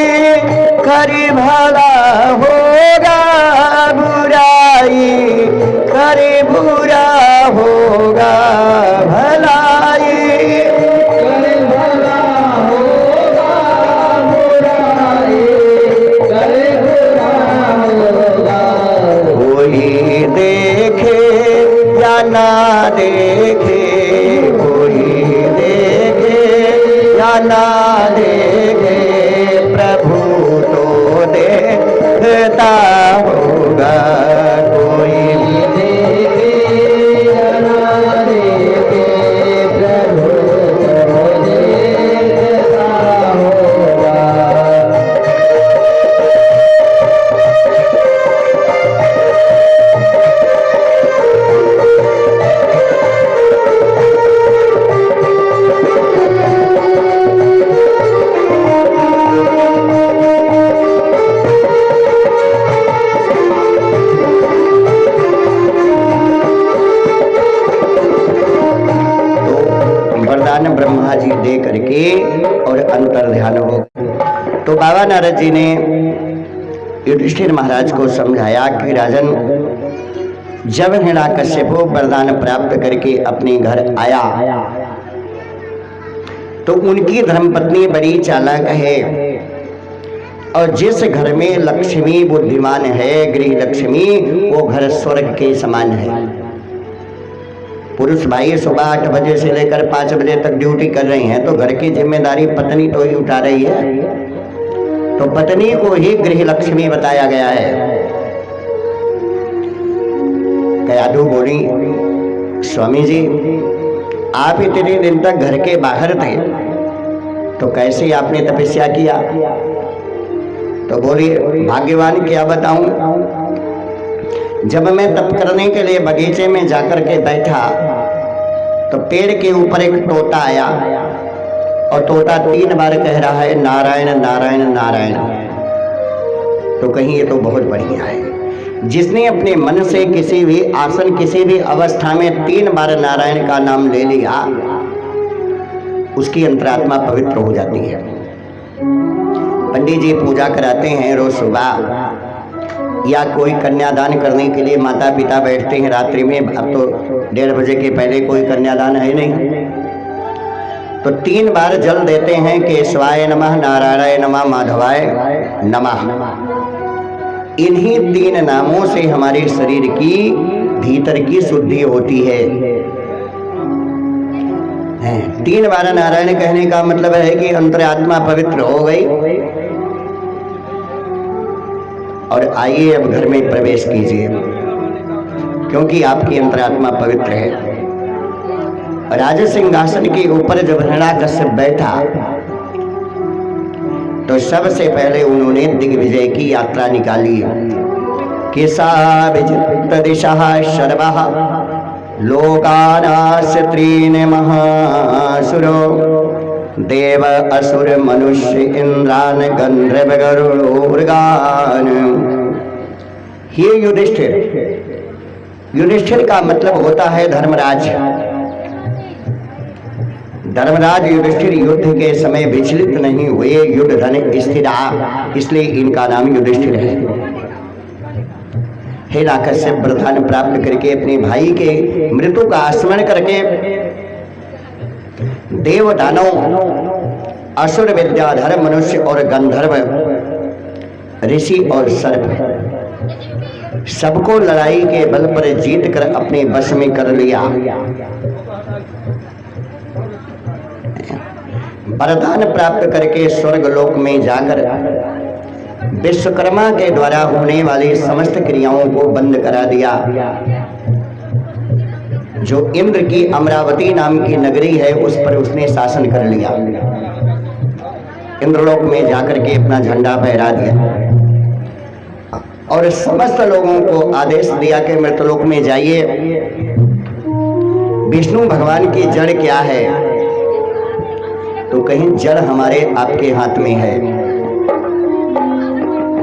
करे भला होगा, बुराई करे बुरा होगा। भलाई करे भला होगा, बुराई करे बुरा होगा। कोई देखे या ना देखे, कोई देखे या ना देखे, प्रभु तो देखता होगा। के और अंतर ध्यान हो। तो बाबा नारद जी ने युधिष्ठिर महाराज को समझाया कि राजन, जब हिरण्यकश्यप वरदान प्राप्त करके अपने घर आया तो उनकी धर्मपत्नी बड़ी चालाक है, और जिस घर में लक्ष्मी बुद्धिमान है, गृह लक्ष्मी, वो घर स्वर्ग के समान है। पुरुष भाई सुबह 8 बजे से लेकर 5 बजे तक ड्यूटी कर रहे हैं, तो घर की जिम्मेदारी पत्नी तो ही उठा रही है, तो पत्नी को ही गृह लक्ष्मी बताया गया है। कयाधु बोली, स्वामी जी आप इतने दिन तक घर के बाहर थे, तो कैसे आपने तपस्या किया? तो बोली, भाग्यवान क्या बताऊं, जब मैं तप करने के लिए बगीचे में जाकर के बैठा तो पेड़ के ऊपर एक तोता आया, और तोता 3 बार कह रहा है नारायण नारायण नारायण। तो कहीं ये तो बहुत बढ़िया है। जिसने अपने मन से किसी भी आसन, किसी भी अवस्था में 3 बार नारायण का नाम ले लिया, उसकी अंतरात्मा पवित्र हो जाती है। पंडित जी पूजा कराते हैं रोज सुबह, या कोई कन्यादान करने के लिए माता पिता बैठते हैं रात्रि में। अब तो 1:30 बजे के पहले कोई कन्यादान है नहीं, तो 3 बार जल देते हैं, केशवाय नमः, नारायणाय नमः, माधवाय नमः। इन्हीं 3 नामों से हमारे शरीर की भीतर की शुद्धि होती है। 3 बार नारायण कहने का मतलब है कि अंतरात्मा पवित्र हो गई। और आइए अब घर में प्रवेश कीजिए, क्योंकि आपकी अंतरात्मा पवित्र है। राज सिंहासन के ऊपर जब हिरण्यकश्यप बैठा तो सबसे पहले उन्होंने दिग्विजय की यात्रा निकाली। केसा विजित दिशः सर्वः लोकानास्य त्रीन् महासुरो देव असुर मनुष्य इंद्रान गंधर्व गरुड़गान। हे युधिष्ठिर, युधिष्ठिर का मतलब होता है धर्मराज। धर्मराज युधिष्ठिर युद्ध के समय विचलित नहीं हुए, युद्ध धन स्थिरा, इसलिए इनका नाम युधिष्ठिर है। हिरण्यकश्यप वरदान प्राप्त करके अपने भाई के मृत्यु का स्मरण करके देव दानव असुर विद्याधर मनुष्य और गंधर्व ऋषि और सर्प सबको लड़ाई के बल पर जीत कर अपने वश में कर लिया। वरदान प्राप्त करके स्वर्ग लोक में जाकर विश्वकर्मा के द्वारा होने वाली समस्त क्रियाओं को बंद करा दिया। जो इंद्र की अमरावती नाम की नगरी है उस पर उसने शासन कर लिया। इंद्रलोक में जाकर के अपना झंडा फहरा दिया और समस्त लोगों को आदेश दिया कि मृतलोक में जाइए। विष्णु भगवान की जड़ क्या है? तो कहीं जड़ हमारे आपके हाथ में है।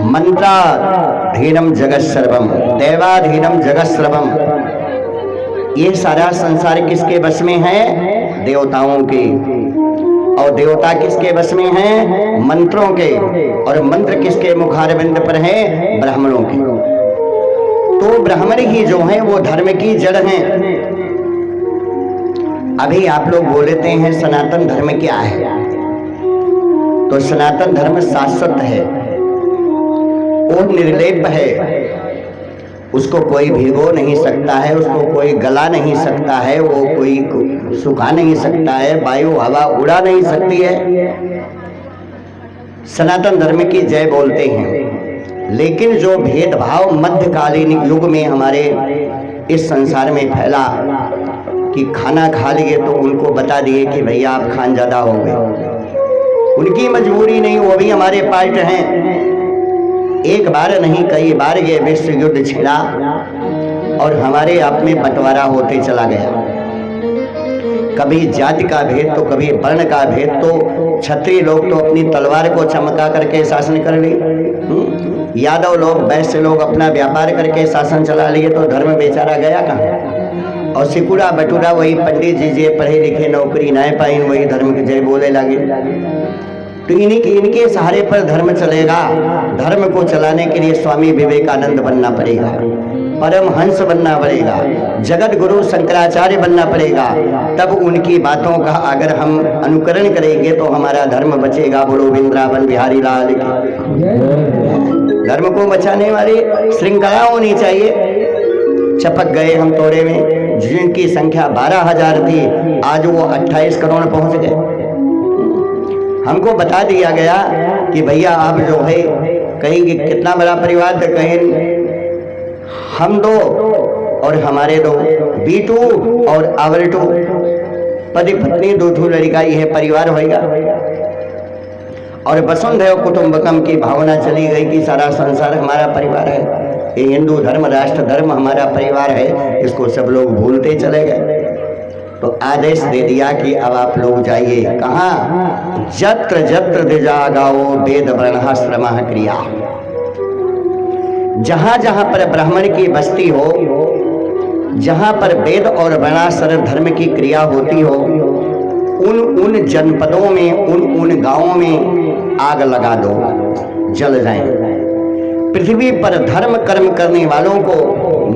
मंत्राधीनम जगत सर्वम, देवाधीनम जगत सर्वम। ये सारा संसार किसके वश में है? देवताओं के। और देवता किसके वश में है? मंत्रों के। और मंत्र किसके मुखारविंद पर है? ब्राह्मणों के। तो ब्राह्मण ही जो है वो धर्म की जड़ हैं। अभी आप लोग बोलते हैं सनातन धर्म क्या है? तो सनातन धर्म शाश्वत है, वो निर्लेप है, उसको कोई भिगो नहीं सकता है, उसको कोई गला नहीं सकता है, वो कोई सुखा नहीं सकता है, वायु हवा उड़ा नहीं सकती है। सनातन धर्म की जय बोलते हैं। लेकिन जो भेदभाव मध्यकालीन युग में हमारे इस संसार में फैला कि खाना खा लिए तो उनको बता दिए कि भैया आप खान ज्यादा हो गए, उनकी मजबूरी नहीं, वो भी हमारे पार्ट हैं। एक बार नहीं कई बार ये विश्व युद्ध छिड़ा और हमारे आप में बंटवारा होते चला गया। कभी जाति का भेद तो कभी वर्ण का भेद, तो क्षत्रिय लोग तो अपनी तलवार को चमका करके शासन कर लिए, यादव लोग वैश्य लोग अपना व्यापार करके शासन चला लिए, तो धर्म बेचारा गया कहाँ? और सिकुड़ा बटुरा वही पंडित जी जे पढ़े लिखे नौकरी ना पाइन वही धर्म के जय बोले लगे। तो इनके सहारे पर धर्म चलेगा। धर्म को चलाने के लिए स्वामी विवेकानंद बनना पड़ेगा, परमहंस बनना पड़ेगा, जगत गुरु शंकराचार्य बनना पड़ेगा। तब उनकी बातों का अगर हम अनुकरण करेंगे तो हमारा धर्म बचेगा। बोलो वृंदावन बिहारी लाल की। धर्म को बचाने वाली श्रृंखला होनी चाहिए। चपक गए हम तोड़े में, जिनकी संख्या 12,000 थी आज वो 28 करोड़ पहुंच गए। हमको बता दिया गया कि भैया आप जो है कहीं कितना बड़ा परिवार, तो कहीं हम दो और हमारे दो, बीटू और आवरटू, पति पत्नी दो लड़का, यह परिवार होगा। और वसुंधैव कुटुंबकम की भावना चली गई कि सारा संसार हमारा परिवार है, ये हिंदू धर्म राष्ट्र धर्म हमारा परिवार है। इसको सब लोग भूलते चले गए। तो आदेश दे दिया कि अब आप लोग जाइए कहाँ, जत्र जत्र दिजागाओ वेद वर्णाश्रम क्रिया। जहां जहां पर ब्राह्मण की बस्ती हो, जहां पर वेद और वर्णाश्रम धर्म की क्रिया होती हो, उन जनपदों में उन गांवों में आग लगा दो, जल जाएं। पृथ्वी पर धर्म कर्म करने वालों को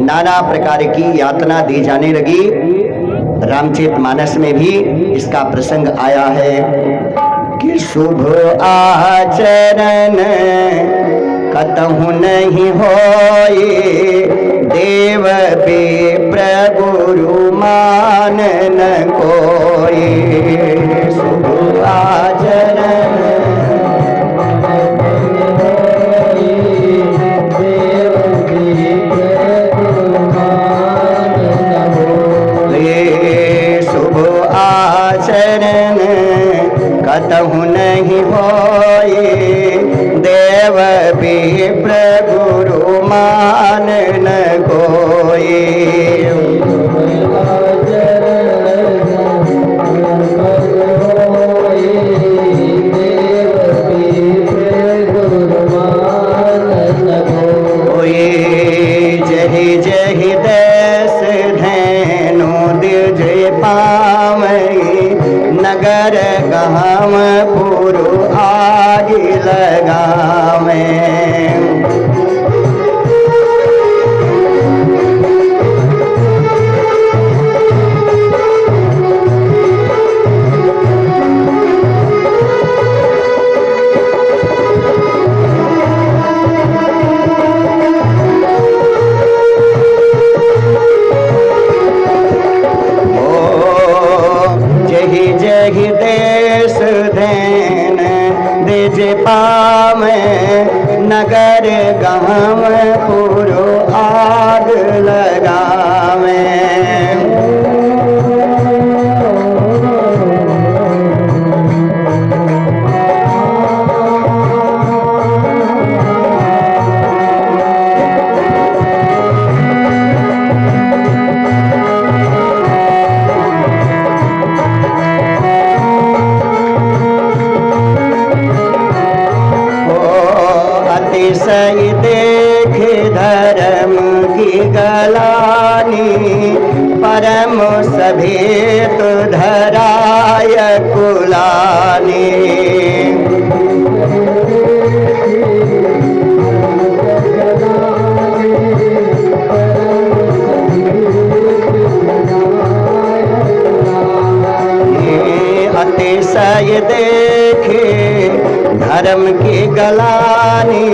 नाना प्रकार की यातना दी जाने लगी। रामचरितमानस में भी इसका प्रसंग आया है कि शुभ आचरण कतहु नहीं होए, देव विप्र गुरु मान न कोई। शुभ आचरण कतहु नहीं होए, देव विप्र गुरु मान न कोई। जहि जहि देश धैनु दिज पावई, नगर गाँव पुरु आग लगावे। जहि देश धैन दिज पावे, नगर गाँव पुरु आग लगावे। सही देख धर्म की गलानी, परम सभेत धराय कुलानी। अतिशय देखे धर्म की गलानी,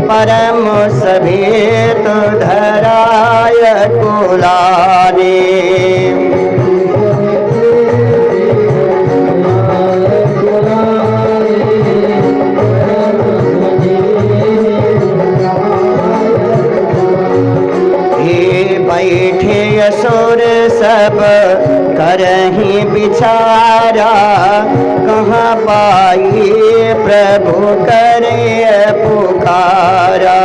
परम सभेत धराय कुलानी। बैठे असुर सब करहीं बिचारा, कहाँ पाइए प्रभु करे पुकारा।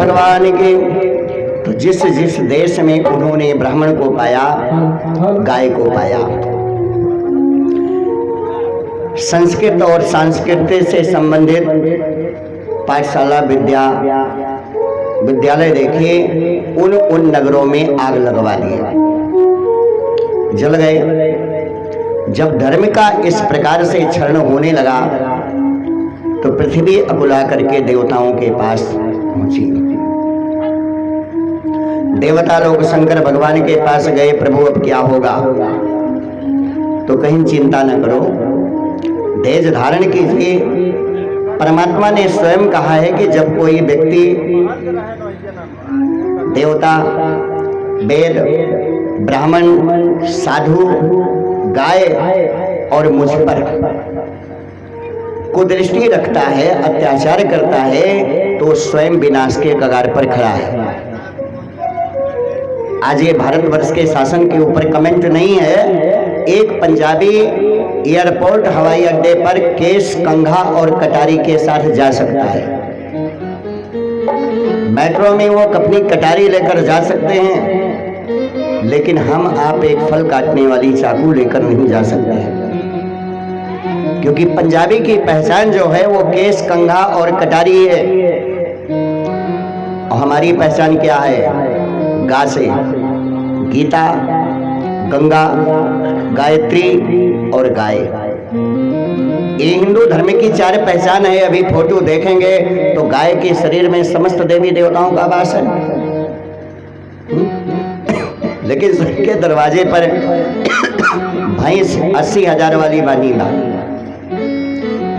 भगवान की। तो जिस जिस देश में उन्होंने ब्राह्मण को पाया, गाय को पाया, संस्कृत और सांस्कृतिक से संबंधित पाठशाला विद्यालय देखे, उन नगरों में आग लगवा दिए, जल गए। जब धर्म का इस प्रकार से क्षरण होने लगा तो पृथ्वी अकुला करके देवताओं के पास पहुंची। देवता लोग शंकर भगवान के पास गए, प्रभु अब क्या होगा? तो कहीं चिंता न करो, धैर्य धारण कीजिए। परमात्मा ने स्वयं कहा है कि जब कोई व्यक्ति देवता, वेद, ब्राह्मण, साधु, गाय और मुझ पर कुदृष्टि रखता है, अत्याचार करता है, तो स्वयं विनाश के कगार पर खड़ा है। आज ये भारतवर्ष के शासन के ऊपर कमेंट नहीं है। एक पंजाबी एयरपोर्ट, हवाई अड्डे पर केस, कंघा और कटारी के साथ जा सकता है। मेट्रो में वो अपनी कटारी लेकर जा सकते हैं, लेकिन हम आप एक फल काटने वाली चाकू लेकर नहीं जा सकते हैं, क्योंकि पंजाबी की पहचान जो है वो केस, कंघा और कटारी है। और हमारी पहचान क्या है? गा से गीता, गंगा, गायत्री और गाय। ये हिंदू धर्म की 4 पहचान है। अभी फोटो देखेंगे तो गाय के शरीर में समस्त देवी देवताओं का वास है, लेकिन सबके दरवाजे पर भैंस 80,000 वाली बानी बा,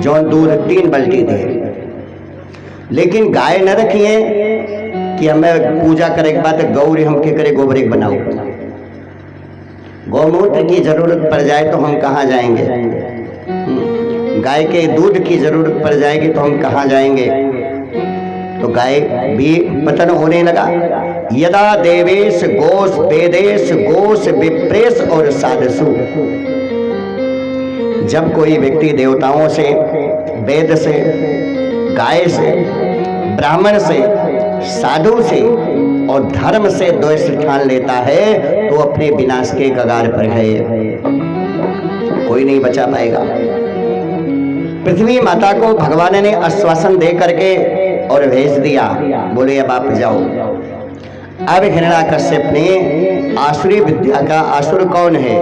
जो दूध 3 बाल्टी दे। लेकिन गाय न रखिए कि हमें पूजा करे के बाद गौरी हम के करे गोबर एक बनाओ। गौमूत्र की जरूरत पड़ जाए तो हम कहाँ जाएंगे? गाय के दूध की जरूरत पड़ जाएगी तो हम कहाँ जाएंगे? तो गाय भी पतन होने लगा। यदा देवेश गोस वेदेश गोस विप्रेश और साधसु। जब कोई व्यक्ति देवताओं से, वेद से, गाय से, ब्राह्मण से, साधु से और धर्म से द्वेष ठान लेता है तो अपने विनाश के कगार पर है, कोई नहीं बचा पाएगा। पृथ्वी माता को भगवान ने आश्वासन दे करके और भेज दिया, बोले अब आप जाओ। अब हिरण्याकश्यप ने आसुरी विद्या का, आसुर कौन है?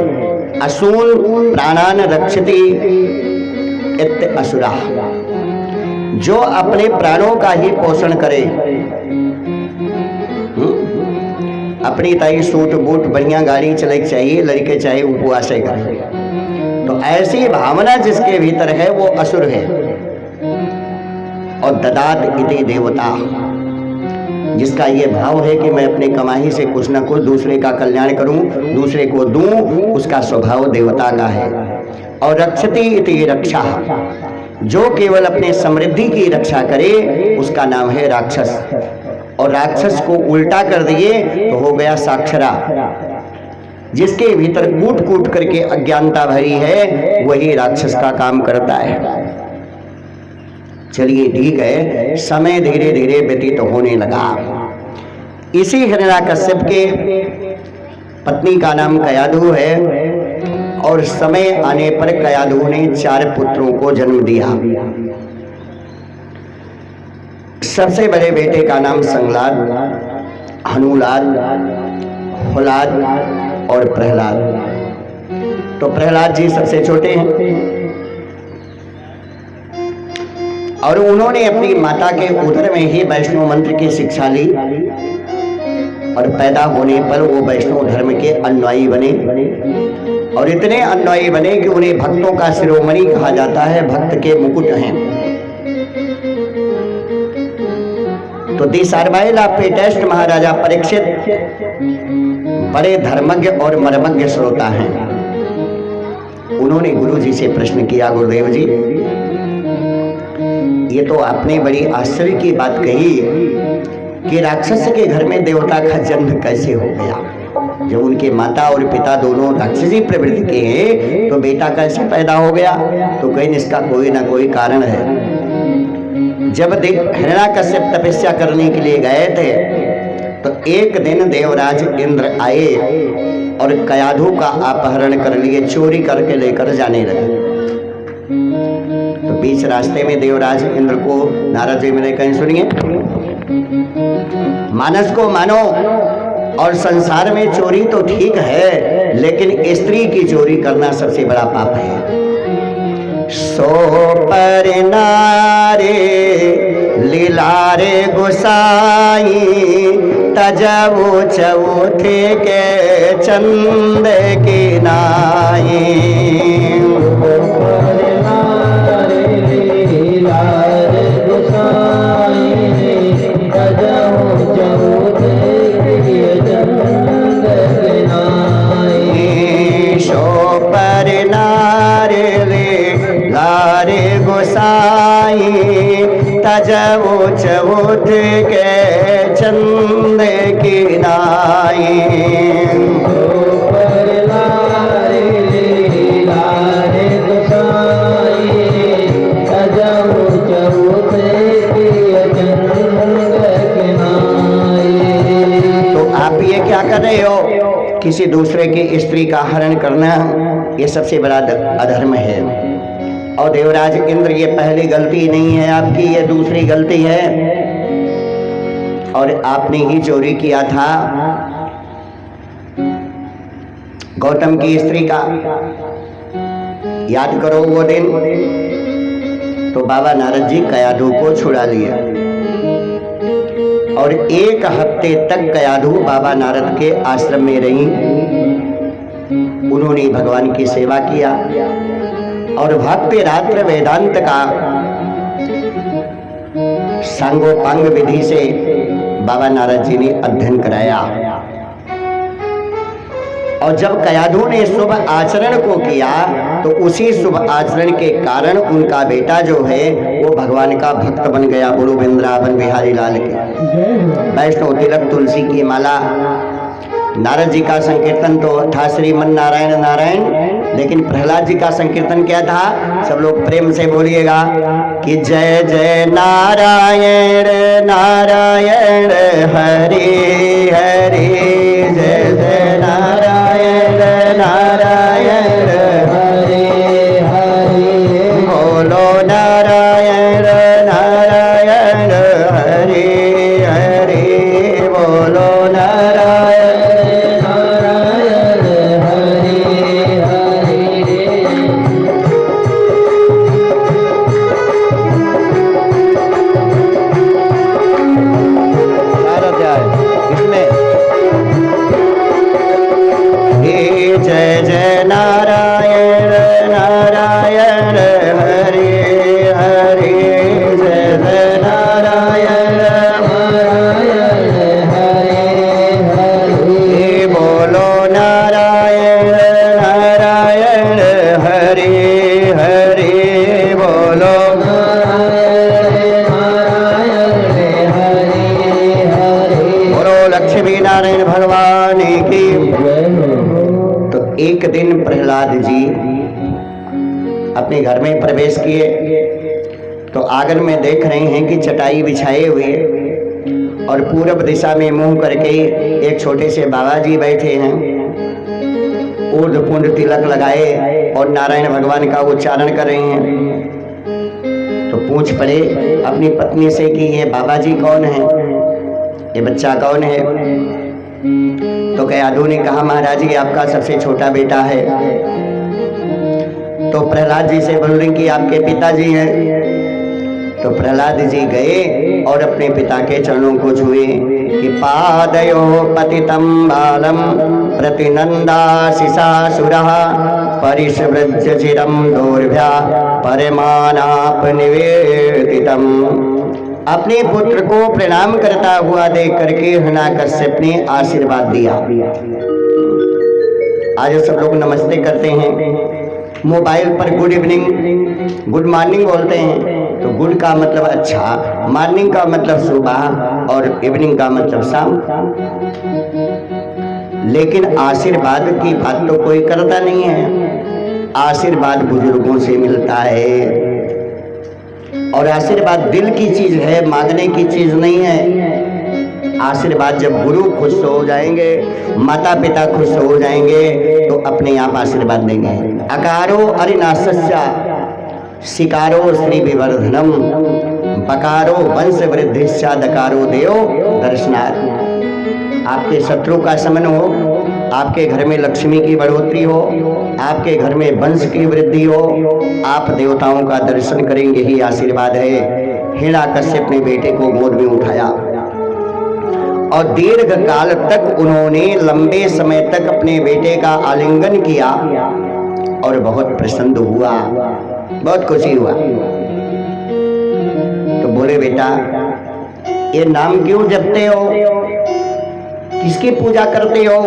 असून प्राणान रक्षति इत्य असुरा, जो अपने प्राणों का ही पोषण करे, अपनी ताई सूट बूट बढ़िया गाड़ी चले चाहिए, लड़के चाहे उपवास करे, तो ऐसी भावना जिसके भीतर है वो असुर है। और ददात इति देवता, जिसका ये भाव है कि मैं अपने कमाई से कुछ न कुछ दूसरे का कल्याण करूं, दूसरे को दूं, उसका स्वभाव देवता का है। और रक्षति इति रक्षा, जो केवल अपने समृद्धि की रक्षा करे उसका नाम है राक्षस। और राक्षस को उल्टा कर दिए तो हो गया साक्षरा। जिसके भीतर कूट कूट करके अज्ञानता भरी है वही राक्षस का काम करता है। चलिए ठीक है, समय धीरे धीरे व्यतीत होने लगा। इसी हिरण्याकश्यप के पत्नी का नाम कयाधु है और समय आने पर कयाधु ने 4 पुत्रों को जन्म दिया। सबसे बड़े बेटे का नाम संगलाद, हनुलाद, हुलाद और प्रहलाद। तो प्रहलाद जी सबसे छोटे हैं और उन्होंने अपनी माता के उदर में ही वैष्णव मंत्र की शिक्षा ली और पैदा होने पर वो वैष्णव धर्म के अनुयायी बने और इतने अनुयायी बने कि उन्हें भक्तों का शिरोमणि कहा जाता है, भक्त के मुकुट हैं। तो दी सार्वाइल ऑफ टेस्ट महाराजा परीक्षित बड़े धर्मज्ञ और मर्मज्ञ श्रोता हैं। उन्होंने गुरु जी से प्रश्न किया, गुरुदेव जी ये तो आपने बड़ी आश्चर्य की बात कही कि राक्षस के घर में देवता का जन्म कैसे हो गया? जब उनके माता और पिता दोनों राक्षसी प्रवृत्ति के हैं तो बेटा कैसे पैदा हो गया? तो कहीं इसका कोई ना कोई कारण है। जब हिरण्याकश्यप तपस्या करने के लिए गए थे तो एक दिन देवराज इंद्र आए और कयाधु का अपहरण कर लिए, चोरी करके लेकर जाने लगे। तो बीच रास्ते में देवराज इंद्र को नारद जी मिले, कहीं सुनिए, मानस को मानो और संसार में चोरी तो ठीक है, लेकिन स्त्री की चोरी करना सबसे बड़ा पाप है। सो पर नारे लीलारे गोसाई तजबो चौथे के चंद की नाई। गोसाई तजबो चौथ के चंद की नाई। तो आप ये क्या कर रहे हो? किसी दूसरे की स्त्री का हरण करना ये सबसे बड़ा अधर्म है। और देवराज इंद्र, ये पहली गलती नहीं है आपकी, ये दूसरी गलती है। और आपने ही चोरी किया था गौतम की स्त्री का। याद करो वो दिन, तो बाबा नारद जी कयाधु को छुड़ा लिया और एक हफ्ते तक कयाधु बाबा नारद के आश्रम में रही। उन्होंने भगवान की सेवा किया और भक्ति रात्र वेदांत का सांगोपांग विधि से बाबा नारद जी ने अध्ययन कराया। और जब कयाधु ने शुभ आचरण को किया तो उसी शुभ आचरण के कारण उनका बेटा जो है वो भगवान का भक्त बन गया। गुरु वृंदावन बिहारी लाल के वैष्णव तिलक तुलसी की माला। नारद जी का संकीर्तन तो था श्रीमन नारायण नारायण, लेकिन प्रहलाद जी का संकीर्तन क्या था? सब लोग प्रेम से बोलिएगा कि जय जय नारायण नारायण हरि हरि, जय जय नारायण नारायण हरि हरि, बोलो नारायण नारायण हरि हरि, बोलो नारायण। जय जय नारायण नारायण हरि हरि, जय जय नारायण नारायण हरि हरि, बोलो नारायण नारायण हरि हरि, बोलो नारायण नारायण हरि हरि, बोलो लक्ष्मी नारायण भगवान की। एक दिन प्रहलाद जी अपने घर में प्रवेश किए तो आंगन में देख रहे हैं कि चटाई बिछाए हुए और पूरब दिशा में मुंह करके एक छोटे से बाबा जी बैठे हैं। ऊर्ध्व पुंड तिलक लगाए और नारायण भगवान का उच्चारण कर रहे हैं। तो पूछ पड़े अपनी पत्नी से कि ये बाबा जी कौन है, ये बच्चा कौन है? तो कयाधु ने कहा महाराज जी आपका सबसे छोटा बेटा है। तो प्रहलाद जी से बोल रहे कि आपके पिताजी हैं। तो प्रहलाद जी गए और अपने पिता के चरणों को छुए कि पादयो पतितं बालम प्रतिनंदाशिषासुरः परिष्वज्य चिरं दोर्भ्या परमानाप निवेदितम्। अपने पुत्र को प्रणाम करता हुआ देख करके हिरण्याकश्यप ने आशीर्वाद दिया। आज सब लोग नमस्ते करते हैं, मोबाइल पर गुड इवनिंग गुड मॉर्निंग बोलते हैं। तो गुड का मतलब अच्छा, मॉर्निंग का मतलब सुबह और इवनिंग का मतलब शाम। लेकिन आशीर्वाद की बात तो कोई करता नहीं है। आशीर्वाद बुजुर्गों से मिलता है। और आशीर्वाद दिल की चीज है, मांगने की चीज नहीं है। आशीर्वाद जब गुरु खुश हो जाएंगे, माता पिता खुश हो जाएंगे तो अपने आप आशीर्वाद देंगे। अकारो अरिनाशस्या शिकारो श्री विवर्धनम बकारो वंश वृद्धिश्चा दकारो देव दर्शनार्थ। आपके शत्रु का शमन हो, आपके घर में लक्ष्मी की बढ़ोतरी हो, आपके घर में वंश की वृद्धि हो, आप देवताओं का दर्शन करेंगे ही आशीर्वाद है। हिरण्याकश्यप ने बेटे को गोद में उठाया और दीर्घ काल तक उन्होंने लंबे समय तक अपने बेटे का आलिंगन किया और बहुत प्रसन्न हुआ, बहुत खुशी हुआ। तो बोले बेटा ये नाम क्यों जपते हो, किसकी पूजा करते हो?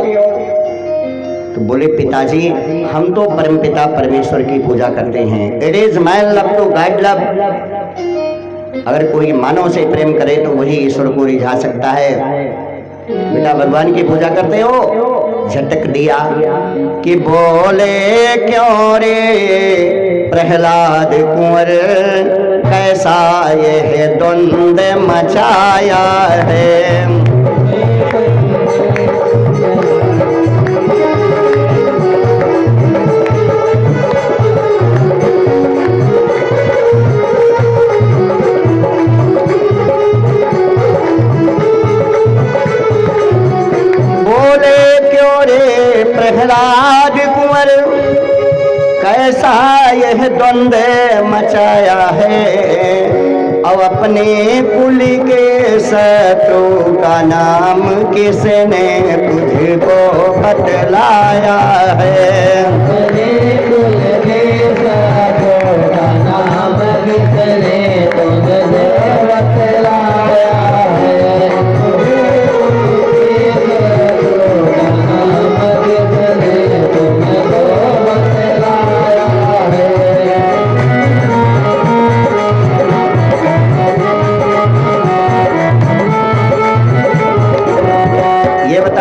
तो बोले पिताजी हम तो परमपिता परमेश्वर की पूजा करते हैं। It is my love to guide love. अगर कोई मानव से प्रेम करे तो वही ईश्वर को रिझा सकता है। बेटा भगवान की पूजा करते हो? झटक दिया कि बोले क्यों रे प्रहलाद कुंवर, कैसा यह द्वंद मचाया है। प्रहलाद कुंवर कैसा यह द्वंद मचाया है, अब अपने कुल के शत्रु का नाम किसने तुझको बतलाया है। अपने कुल के शत्रु का नाम किसने तुझको बतलाया है।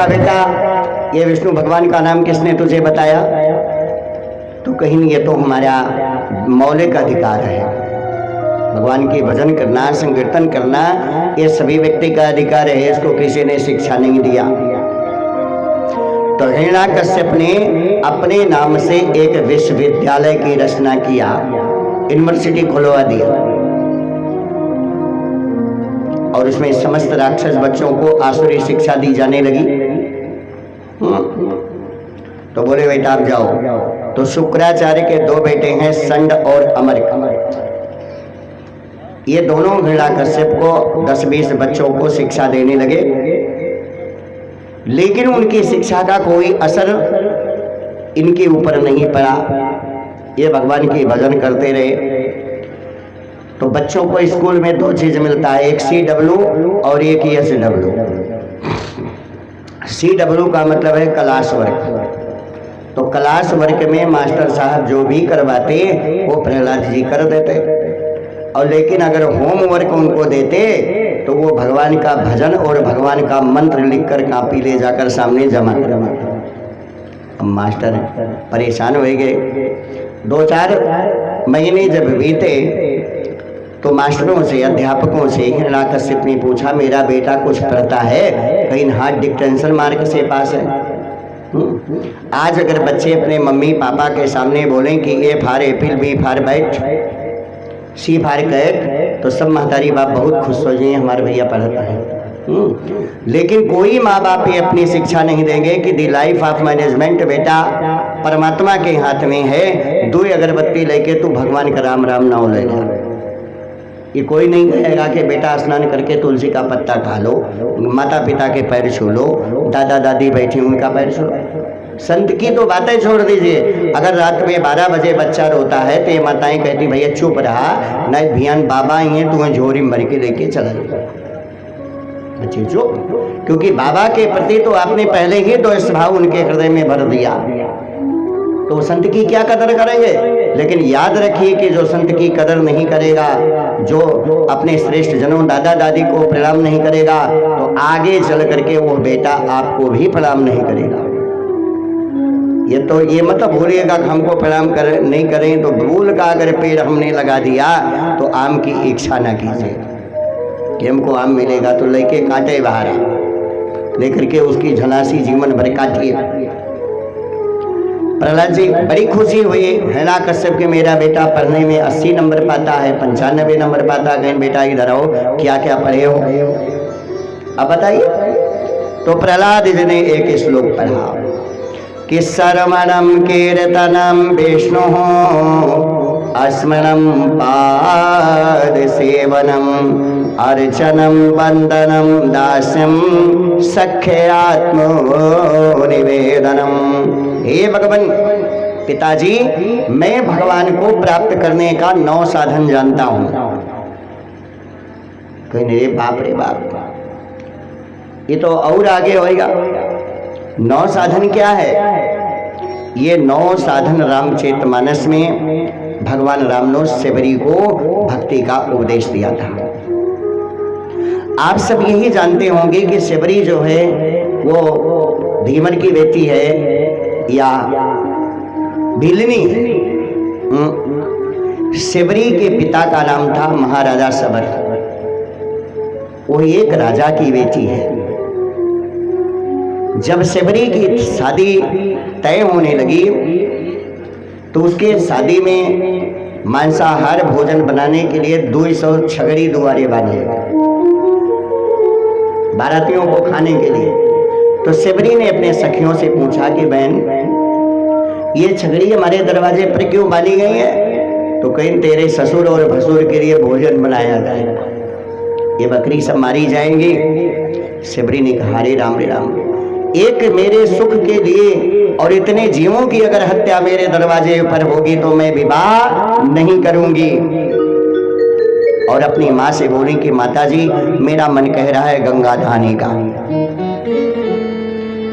बेटा ये विष्णु भगवान का नाम किसने तुझे बताया? तो कहीं नहीं, ये तो हमारा मौलिक अधिकार है। भगवान की भजन करना, संकीर्तन करना ये सभी व्यक्ति का अधिकार है, इसको किसी ने शिक्षा नहीं दिया। तो हिरण्याकश्यप ने अपने नाम से एक विश्वविद्यालय की रचना किया, यूनिवर्सिटी खुलवा दिया और उसमें समस्त राक्षस बच्चों को आसुरी शिक्षा दी जाने लगी। तो बोले बेटा आप जाओ। तो शुक्राचार्य के दो बेटे हैं, संड और अमरिक। ये दोनों हिरण्याकश्यप को 10-20 बच्चों को शिक्षा देने लगे, लेकिन उनकी शिक्षा का कोई असर इनके ऊपर नहीं पड़ा। ये भगवान की भजन करते रहे। तो बच्चों को स्कूल में दो चीज मिलता है, एक CW और एक SW। CW का मतलब है क्लास वर्क। तो क्लास वर्क में मास्टर साहब जो भी करवाते वो प्रहलाद जी कर देते, और लेकिन अगर होमवर्क उनको देते तो वो भगवान का भजन और भगवान का मंत्र लिखकर कापी ले जाकर सामने जमा करवाते। अब मास्टर परेशान हो गए। 2-4 महीने जब बीते तो मास्टरों से, अध्यापकों से हिरण्याकश्यप ने पूछा मेरा बेटा कुछ पढ़ता है, कहीं हार्ट डिक्टेंशन मार्क से पास है? आज अगर बच्चे अपने मम्मी पापा के सामने बोलें कि A for apple, B for bat, C for cat, तो सब महतारी बाप बहुत खुश हो जाएंगे हमारे भैया पढ़ता है। लेकिन कोई माँ बाप ये अपनी शिक्षा नहीं देंगे कि दी लाइफ ऑफ मैनेजमेंट बेटा परमात्मा के हाथ में है। 2 अगरबत्ती लेके तू भगवान का राम राम नाम ले ले। ये कोई नहीं कहेगा कि बेटा स्नान करके तुलसी का पत्ता खा लो, माता पिता के पैर छू लो, दादा दादी बैठे उनका पैर छू लो। संत की तो बातें छोड़ दीजिए। अगर रात में 12 बजे बच्चा रोता है तो ये माताएं कहती भैया चुप रहा, नहीं भियान बाबा ही हैं, तुम्हें झोरी भर के लेके चला जाए बच्चे चुप, क्योंकि बाबा के प्रति तो आपने पहले ही तो इस भाव उनके हृदय में भर दिया, तो संत की क्या कदर करेंगे। लेकिन याद रखिए कि जो संत की कदर नहीं करेगा, जो अपने श्रेष्ठ जनों दादा दादी को प्रणाम नहीं करेगा, तो आगे चल करके वो बेटा आपको भी प्रणाम नहीं करेगा। ये तो ये मतलब भूलिएगा कि हमको प्रणाम कर नहीं करें तो भूल का अगर पेड़ हमने लगा दिया तो आम की इच्छा ना कीजिए कि हमको आम मिलेगा, तो लेके कांटे बाहर लेकर के उसकी झलासी जीवन भर काटिए। प्रहलाद जी बड़ी खुशी हुई हिरण्याकश्यप के मेरा बेटा पढ़ने में 80 नंबर पाता है, 95 नंबर पाता है। बेटा इधर आओ, क्या क्या पढ़े हो अब बताइए। तो प्रहलाद जी ने एक श्लोक पढ़ा कि श्रवणम कीर्तनम विष्णु स्मरणम पाद सेवनम अर्चनम वंदनम दास्यम सख्यात्म निवेदनम। हे भगवान पिताजी, मैं भगवान को प्राप्त करने का 9 साधन जानता हूं। कहीं रे बाप, ये तो और आगे होएगा। 9 साधन क्या है? ये 9 साधन रामचरितमानस में भगवान राम ने शबरी को भक्ति का उपदेश दिया था। आप सब यही जानते होंगे कि शबरी जो है वो धीमन की बेटी है या भीलनी। शबरी के पिता का नाम था महाराजा सबर। वो एक राजा की बेटी है। जब शबरी की शादी तय होने लगी तो उसके शादी में मांसाहार भोजन बनाने के लिए 200 छगड़ी दुआरे बांधे बारातियों को खाने के लिए। तो शबरी ने अपने सखियों से पूछा कि बहन, ये छगड़ी हमारे दरवाजे पर क्यों बांधी गई है? तो कहीं तेरे ससुर और भसुर के लिए भोजन बनाया जाएगा, ये बकरी सब मारी जाएंगी। शबरी ने कहा रे राम, एक मेरे सुख के लिए और इतने जीवों की अगर हत्या मेरे दरवाजे पर होगी तो मैं विवाह नहीं करूंगी। और अपनी माँ से बोली कि माताजी, मेरा मन कह रहा है गंगा नहाने का।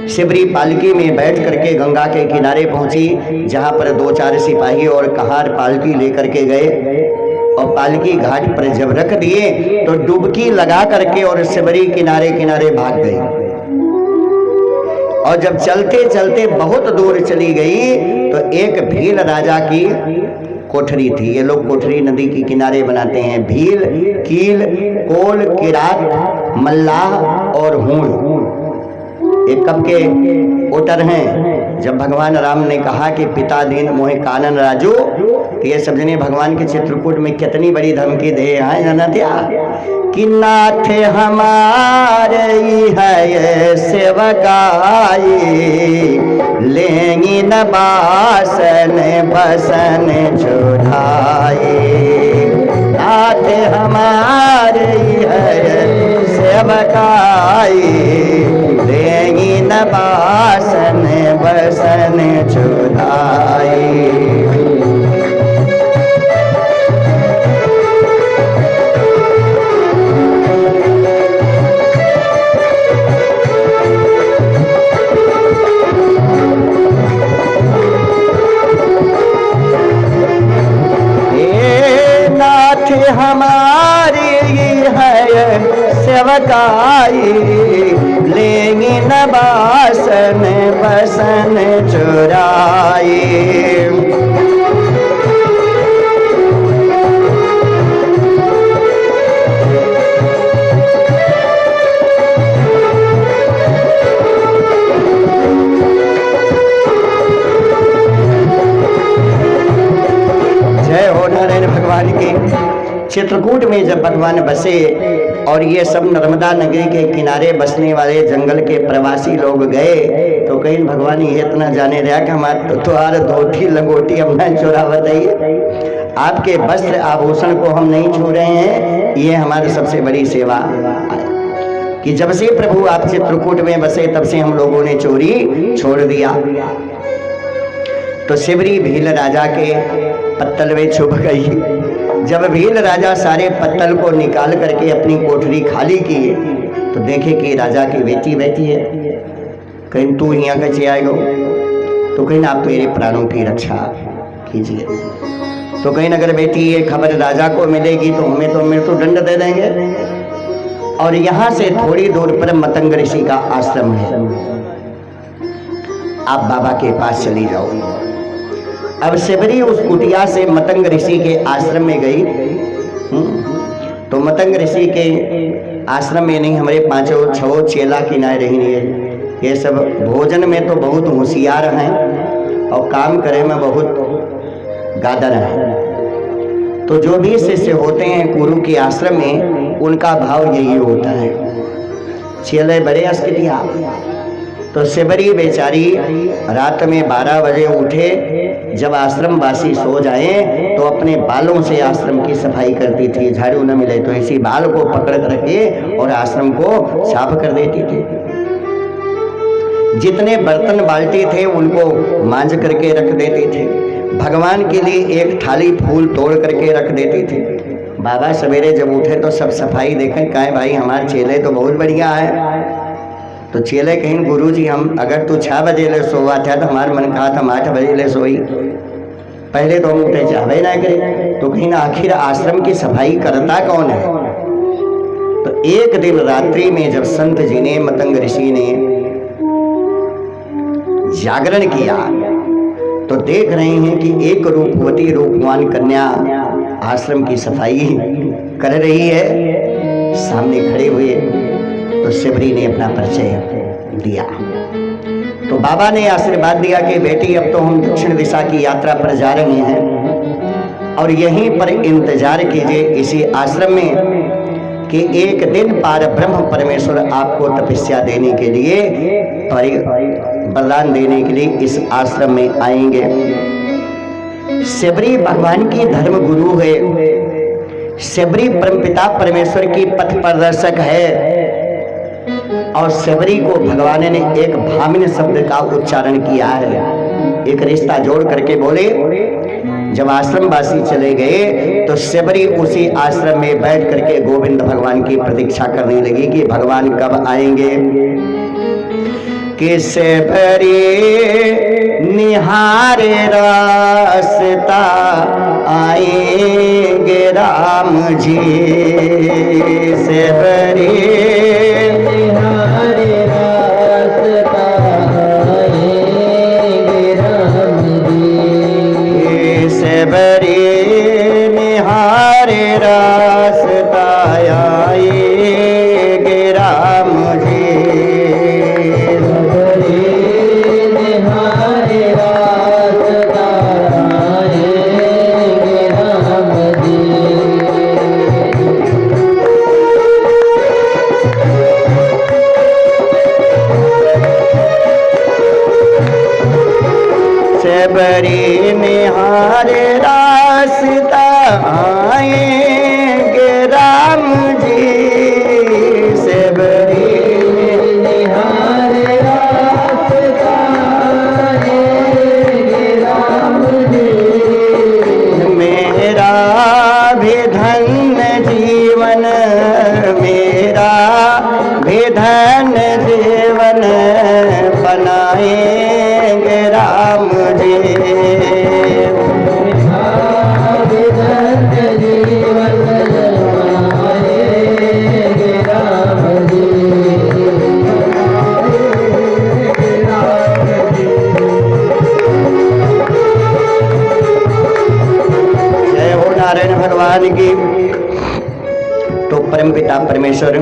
शबरी पालकी में बैठ करके गंगा के किनारे पहुंची, जहां पर 2-4 सिपाही और कहार पालकी लेकर के गए और पालकी घाट पर जब रख दिए तो डुबकी लगा करके और शबरी किनारे किनारे भाग गई। और जब चलते चलते बहुत दूर चली गई तो एक भील राजा की कोठरी थी। ये लोग कोठरी नदी के किनारे बनाते हैं। भील, कील, कोल, किरात, मल्लाह और हूण, ये कब के ओटर हैं। जब भगवान राम ने कहा कि पिता दीन मोहे कानन राजू, तो ये सब जने भगवान के चित्रकूट में कितनी बड़ी धमकी दे हैं जनत्या कि नाथ हमारे है सेवकाई, लेंगी न बासन बसन छुड़ाई। नाथ हमारे है सेवकाई, लेंगी न बासन बसन छुड़ाई। हमारी है सेवकाई, लेंगी न बासन बसन चुराई। जय हो नारायण भगवान की। चित्रकूट में जब भगवान बसे और ये सब नर्मदा नगरी के किनारे बसने वाले जंगल के प्रवासी लोग गए तो कहीं भगवान ये इतना जाने रहा कि हमारे तुम्हारे धोती लंगोटी हम न चुरा बताइए, आपके वस्त्र आभूषण को हम नहीं छू रहे हैं। ये हमारी सबसे बड़ी सेवा कि जब से प्रभु आप चित्रकूट में बसे तब से हम लोगों ने चोरी छोड़ दिया। तो शबरी भील राजा के पत्तल में छुप गई। जब भील राजा सारे पत्तल को निकाल करके अपनी कोठरी खाली की तो देखे कि राजा की बेटी बैठी है। कहीं तू यहाँ कैसे आएगा? तो कहीं आप मेरे प्राणों की रक्षा कीजिए। तो कहीं अगर बेटी ये खबर राजा को मिलेगी तो हमें तो मृत्युदंड दे देंगे। और यहाँ से थोड़ी दूर पर मतंग ऋषि का आश्रम है। आप बाबा के पास चली जाओ। अब सेबरी उस कुटिया से मतंग ऋषि के आश्रम में गई। तो मतंग ऋषि के आश्रम में नहीं, हमारे 5 चेला किनारे रही है। ये सब भोजन में तो बहुत होशियार हैं और काम करे में बहुत गादर हैं। तो जो भी शिष्य होते हैं गुरु के आश्रम में, उनका भाव यही होता है, चेले बड़े अस्कितिया। तो सेबरी बेचारी रात में 12 बजे उठे, जब आश्रम वासी सो जाए तो अपने बालों से आश्रम की सफाई करती थी। झाड़ू न मिले तो इसी बाल को पकड़ करके और आश्रम को साफ कर देती थी। जितने बर्तन बाल्टी थे उनको मांझ करके रख देते थे। भगवान के लिए एक थाली फूल तोड़ करके रख देती थी। बाबा सवेरे जब उठे तो सब सफाई देखें, कहें भाई हमारे चेले तो बहुत बढ़िया है। तो चेले कहें गुरुजी हम अगर तू 6 बजे ले सोवा था तो हमारे मन कहा था 8 बजे ले सोई, पहले तो हम उठे जावे ना करे। तो कहीं आखिर आश्रम की सफाई करता कौन है। तो एक दिन रात्रि में जब संत जी ने, मतंग ऋषि ने जागरण किया तो देख रहे हैं कि एक रूपवती रूपवान कन्या आश्रम की सफाई कर रही है। सामने खड़े हुए तो सेबरी ने अपना परिचय दिया। तो बाबा ने आशीर्वाद दिया कि बेटी अब तो हम दक्षिण दिशा की यात्रा पर जा रहे हैं और यहीं पर इंतजार कीजिए इसी आश्रम में कि एक दिन पार ब्रह्म परमेश्वर आपको तपस्या देने के लिए, वरदान देने के लिए इस आश्रम में आएंगे। सेबरी भगवान की धर्म गुरु है। सेबरी परमपिता परमेश्वर की पथ प्रदर्शक है। और सेबरी को भगवान ने एक भामिन शब्द का उच्चारण किया है। एक रिश्ता जोड़ करके बोले, जब आश्रम वासी चले गए तो सेबरी उसी आश्रम में बैठ करके गोविंद भगवान की प्रतीक्षा करने लगी कि भगवान कब आएंगे। कि सेबरी निहारे रास्ता आएंगे राम जी। सेबरी निहारे रास्ता आएंगे राम जी। सेबरी निहारे रास्ता आएंगे राम जी। सेबरी निहारे रास्ता आएंगे राम जी। सेबरी निहारे रास्ता आएंगे राम जी। मेरा भी धन्य जीवन, मेरा भी धन्य जीवन बनाएंगे राम जी। जय हो नारायण भगवान की। तो परमपिता परमेश्वर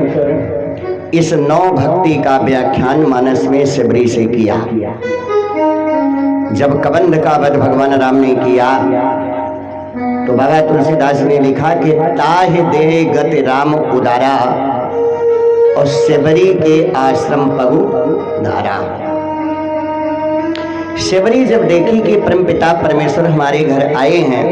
इस 9 भक्ति का व्याख्यान मानस में सेबरी से किया। जब कबंध का वध भगवान राम ने किया तो बाबा तुलसीदास ने लिखा कि ताहि देह गति राम उदारा और सेबरी के आश्रम पगु धारा। सेबरी जब देखी कि परमपिता परमेश्वर हमारे घर आए हैं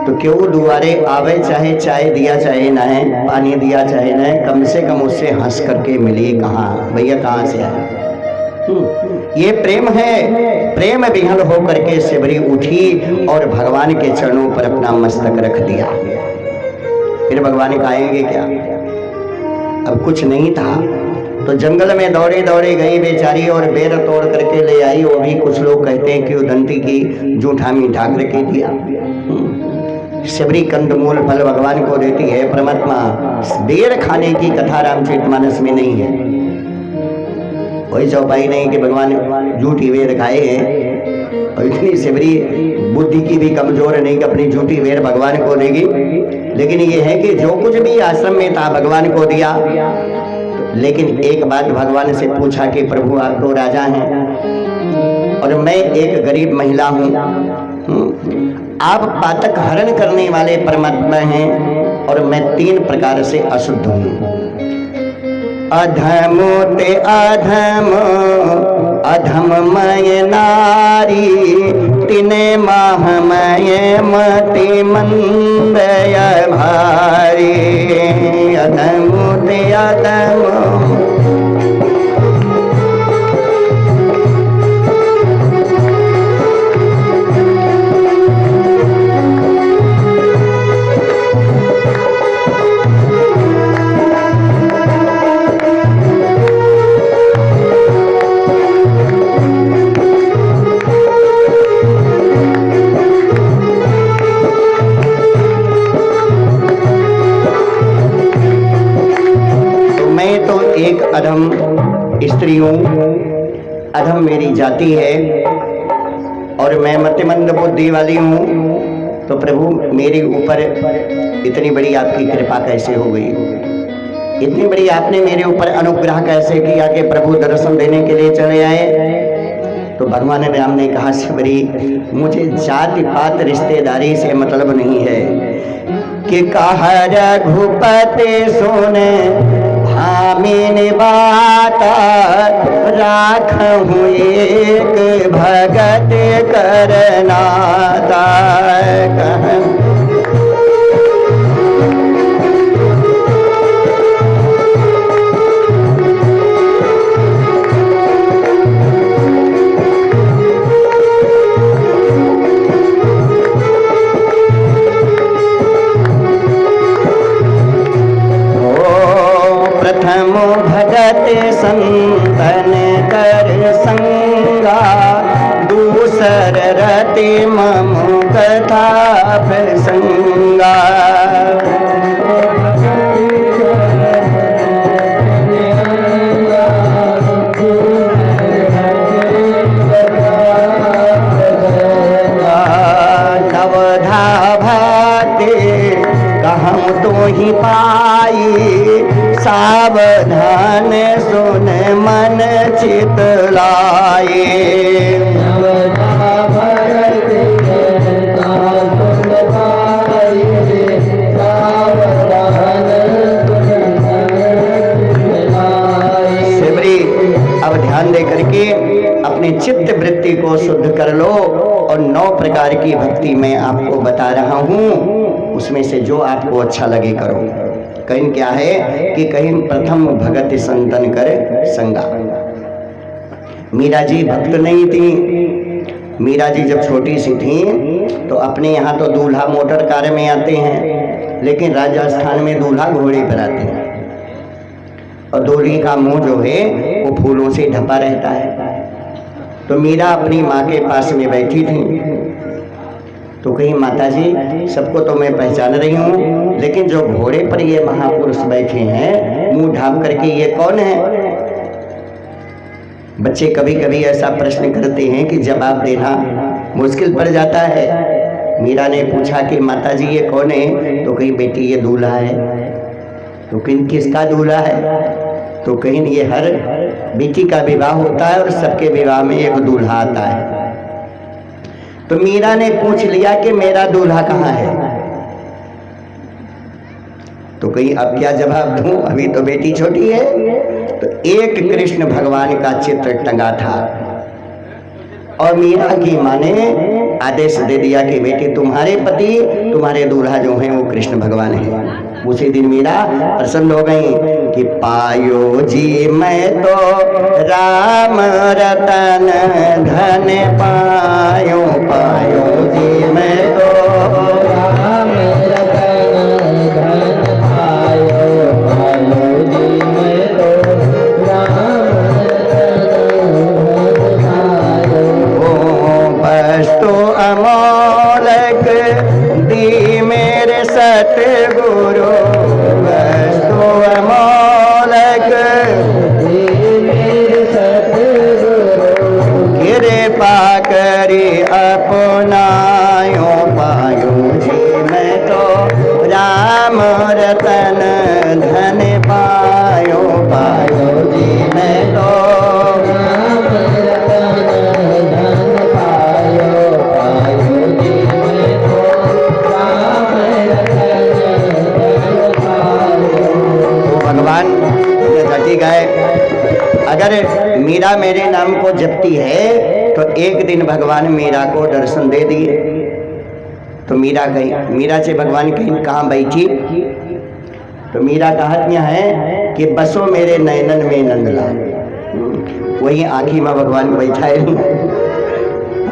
तो क्यों दुआरे आवे, चाहे चाय दिया चाहे ना है, पानी दिया चाहे ना है, कम से कम उससे हंस करके मिलिए। कहाँ भैया कहाँ से आए। ये प्रेम है। प्रेम विहल हो करके सेबरी उठी और भगवान के चरणों पर अपना मस्तक रख दिया। फिर भगवान कहेंगे क्या, अब कुछ नहीं था तो जंगल में दौड़े दौड़े गई बेचारी और बेर तोड़ करके ले आई। वो भी कुछ लोग कहते हैं कि उदंती की जूठा मीठा करके दिया। सेबरी कंदमूल फल भगवान को देती है परमात्मा। बेर खाने की कथा रामचरितमानस में नहीं है। कोई चौपाई नहीं कि भगवान झूठी वेद खाए हैं, और इतनी सिमरी बुद्धि की भी कमजोर नहीं कि अपनी झूठी वेद भगवान को देगी। लेकिन ये है कि जो कुछ भी आश्रम में था भगवान को दिया। लेकिन एक बात भगवान से पूछा कि प्रभु आप तो राजा हैं और मैं एक गरीब महिला हूँ, आप पातक हरण करने वाले परमात्मा हैं और मैं 3 प्रकार से अशुद्ध हूँ। अधमो ते अधम अधम मय नारी, तिने माह मय मति मंदय भारी। अधमो ते अधम एक अधम स्त्री हूँ, अधम मेरी जाति है और मैं मतिमंद बुद्धि वाली हूँ। तो प्रभु मेरे ऊपर इतनी बड़ी आपकी कृपा कैसे हो गई, इतनी बड़ी आपने मेरे ऊपर अनुग्रह कैसे किया कि प्रभु दर्शन देने के लिए चले आए। तो भगवान राम ने कहा शिवरी, मुझे जाति पात रिश्तेदारी से मतलब नहीं है कि कहा रघुपति सुने भामिन बात, राखहूँ एक भगत करनाता। प्रथम भगत संतन कर संगा, दूसर रति मम कथा प्रसंगा। नवधा भक्ति कहूँ तो ही पाई, सावधान सुन मन चित लाए। शिवरी, अब ध्यान दे करके अपनी चित्त वृत्ति को शुद्ध कर लो और 9 प्रकार की भक्ति मैं आपको बता रहा हूँ, उसमें से जो आपको अच्छा लगे करो। कहीं क्या है कि कहीं प्रथम भगत संतन कर संगा। मीरा जी भक्त नहीं थी। मीरा जी जब छोटी सी थी तो अपने यहाँ तो दूल्हा मोटर कार में आते हैं, लेकिन राजस्थान में दूल्हा घोड़े पर आते हैं और दूल्हे का मुंह जो है वो फूलों से ढपा रहता है। तो मीरा अपनी माँ के पास में बैठी थी तो कहीं माता जी सबको तो मैं पहचान रही हूँ, लेकिन जो घोड़े पर ये महापुरुष बैठे हैं मुंह ढांप करके, ये कौन है? बच्चे कभी कभी ऐसा प्रश्न करते हैं कि जवाब देना मुश्किल पड़ जाता है। मीरा ने पूछा कि माता जी ये कौन है? तो कहीं बेटी ये दूल्हा है। तो कहीं किसका दूल्हा है? तो कहीं ये हर बेटी का विवाह होता है और सबके विवाह में एक दूल्हा आता है। तो मीरा ने पूछ लिया कि मेरा दूल्हा कहाँ है? तो कहीं अब क्या जवाब दूं, अभी तो बेटी छोटी है। तो एक कृष्ण भगवान का चित्र टंगा था और मीरा की माँ ने आदेश दे दिया कि बेटी तुम्हारे पति, तुम्हारे दूल्हा जो हैं वो कृष्ण भगवान है। उसी दिन मीरा प्रसन्न हो गई कि पायो जी मैं तो राम रतन धन पायो, पायो जी मैं तो राम रतन धन पायो, पायो जी मैं तो राम रतन पायो। वस्तु अमोलक दी मेरे सतगुरु, वस्तु अमोलक दी मेरे सतगुरु, धन पायो पायो जी मैं तो राम रतन धन पायो पायो जी मैं तो राम रतन धन पायो। तो भगवान ने घटी गाय अगर मीरा मेरे नाम को जपती है तो एक दिन भगवान मीरा को दर्शन दे दिए। तो मीरा से भगवान कहीं कहाँ बैठी तो मीरा कहती है कि बसो मेरे नयनन में नंदलाल। वही आँखी में भगवान बैठा है।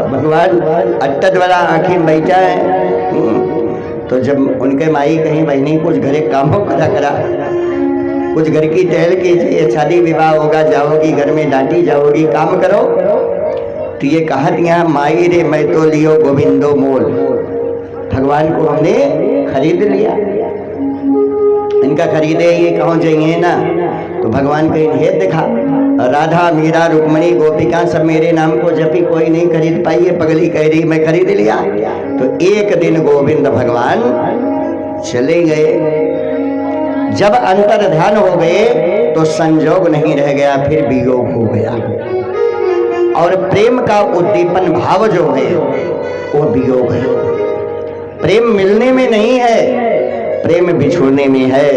भगवान अट्टत वाला आँखी में बैठा है। तो जब उनके माई कहीं बहनी कुछ घरे कामों करा कुछ घर की टहल कीजिए, शादी विवाह होगा, जाओगी घर में डांटी जाओगी, काम करो। तो ये कहा दिया माई रे मैं तो लियो गोविंदो मोल। भगवान को हमने खरीद लिया, इनका खरीदे ये कहाँ जाइए ना। तो भगवान कहीं हे देखा राधा मीरा रुक्मणी गोपिका सब मेरे नाम को जपी, कोई नहीं खरीद पाई है, पगली कह रही मैं खरीद लिया। तो एक दिन गोविंद भगवान चले गए। जब अंतर ध्यान हो गए तो संजोग नहीं रह गया, फिर वियोग हो गया। और प्रेम का उद्दीपन भाव जो है वो वियोग है। प्रेम मिलने में नहीं है, प्रेम बिछुड़ने में है।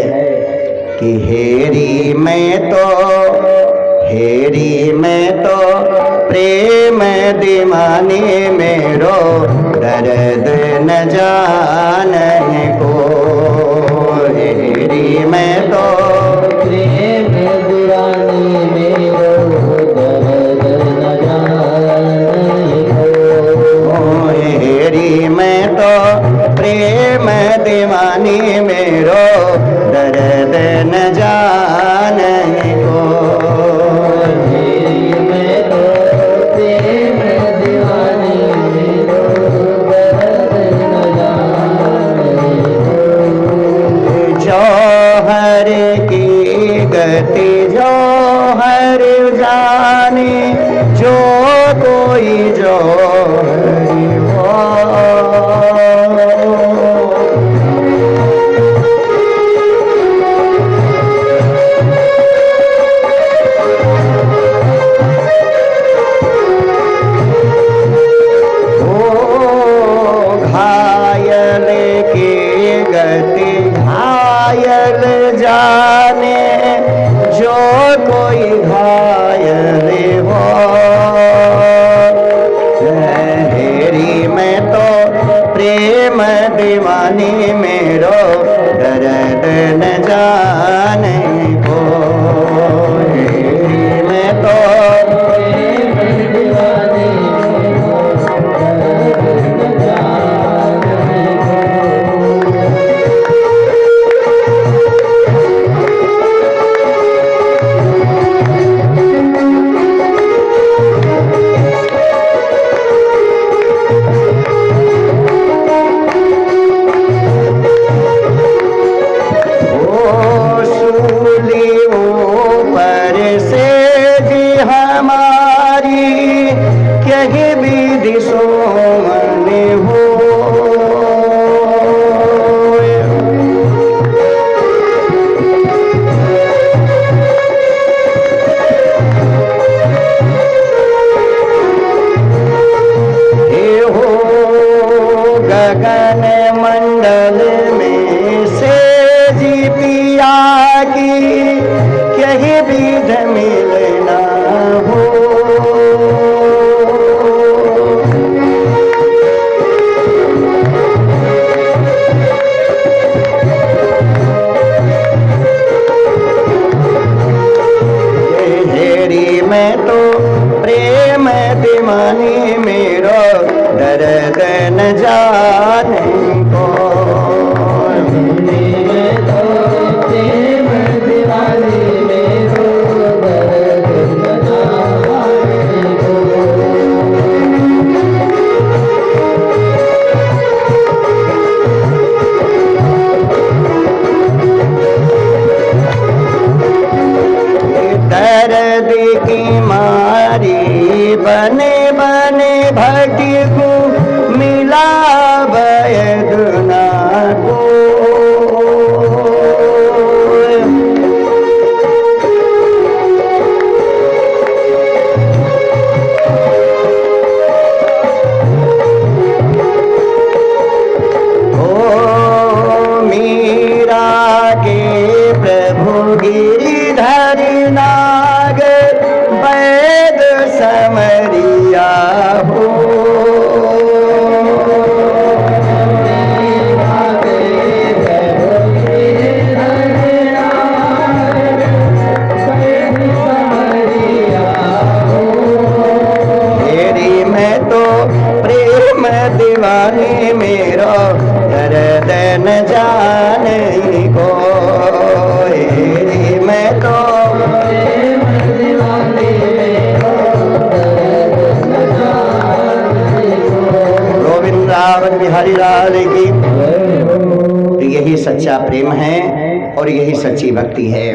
कि हेरी मैं तो प्रेम दीवाने मेरो दर्द न जाने को। हेरी मैं तो प्रेम दीवाने मेरो दर्द न जाने को। हेरी मैं तो प्रेम दीवानी मेरो दर्द न जाने को। हेरी मैं तो प्रेम दीवाने मेरो दर्द न जाने को। जौहर की गति जौहर जाने, जो कोई जौहर हो। घायल की गति घायल जाने, जो कोई घायल हो। हेरी मैं तो प्रेम दीवानी मेरो दर्द न जाने को। हेरी मैं तो प्रेम दीवाने मेरो दर्द न जाने को। गगन मंडल में से जी पिया की कहीं विध मिलना हो। हेरी मैं तो प्रेम दीवानी मेरो दर्द न जाने को। मैं तो प्रेम दीवानी मेरो दर्द न जाने को। दर्द की मारी बने बने भटी को मिला वैदना को। गिरिधर नाग वैद समरिया हो। तेरी मैं तो प्रेम दीवाने मेरो दर्द न जाने को। तेरी मैं तो प्रेम दीवाने गोविंद रावण बिहारी लाल की। तो यही सच्चा प्रेम है और यही सच्ची भक्ति है।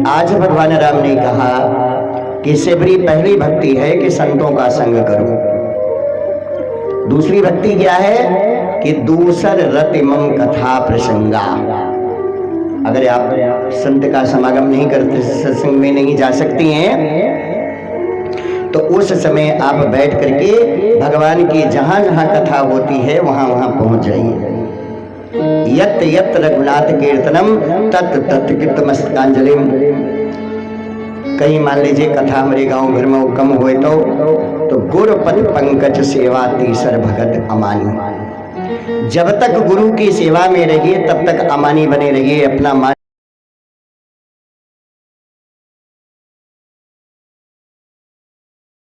आज भगवान राम ने कहा कि इससे बड़ी पहली भक्ति है कि संतों का संग करो। दूसरी भक्ति क्या है कि दूसर रतिमम कथा प्रसंगा। अगर आप संत का समागम नहीं करते, सत्संग में नहीं जा सकती हैं, तो उस समय आप बैठ करके भगवान की जहां जहां कथा होती है वहां वहां पहुंच जाइए। यत यत रघुनाथ कीर्तनम तत् तत् कीर्तमस्तकांजलिम। कहीं मान लीजिए कथा हमारे गांव घर में कम हुए तो गुरुपद पंकज सेवा तीसर भगत अमानी। जब तक गुरु की सेवा में रहिए तब तक अमानी बने रहिए। अपना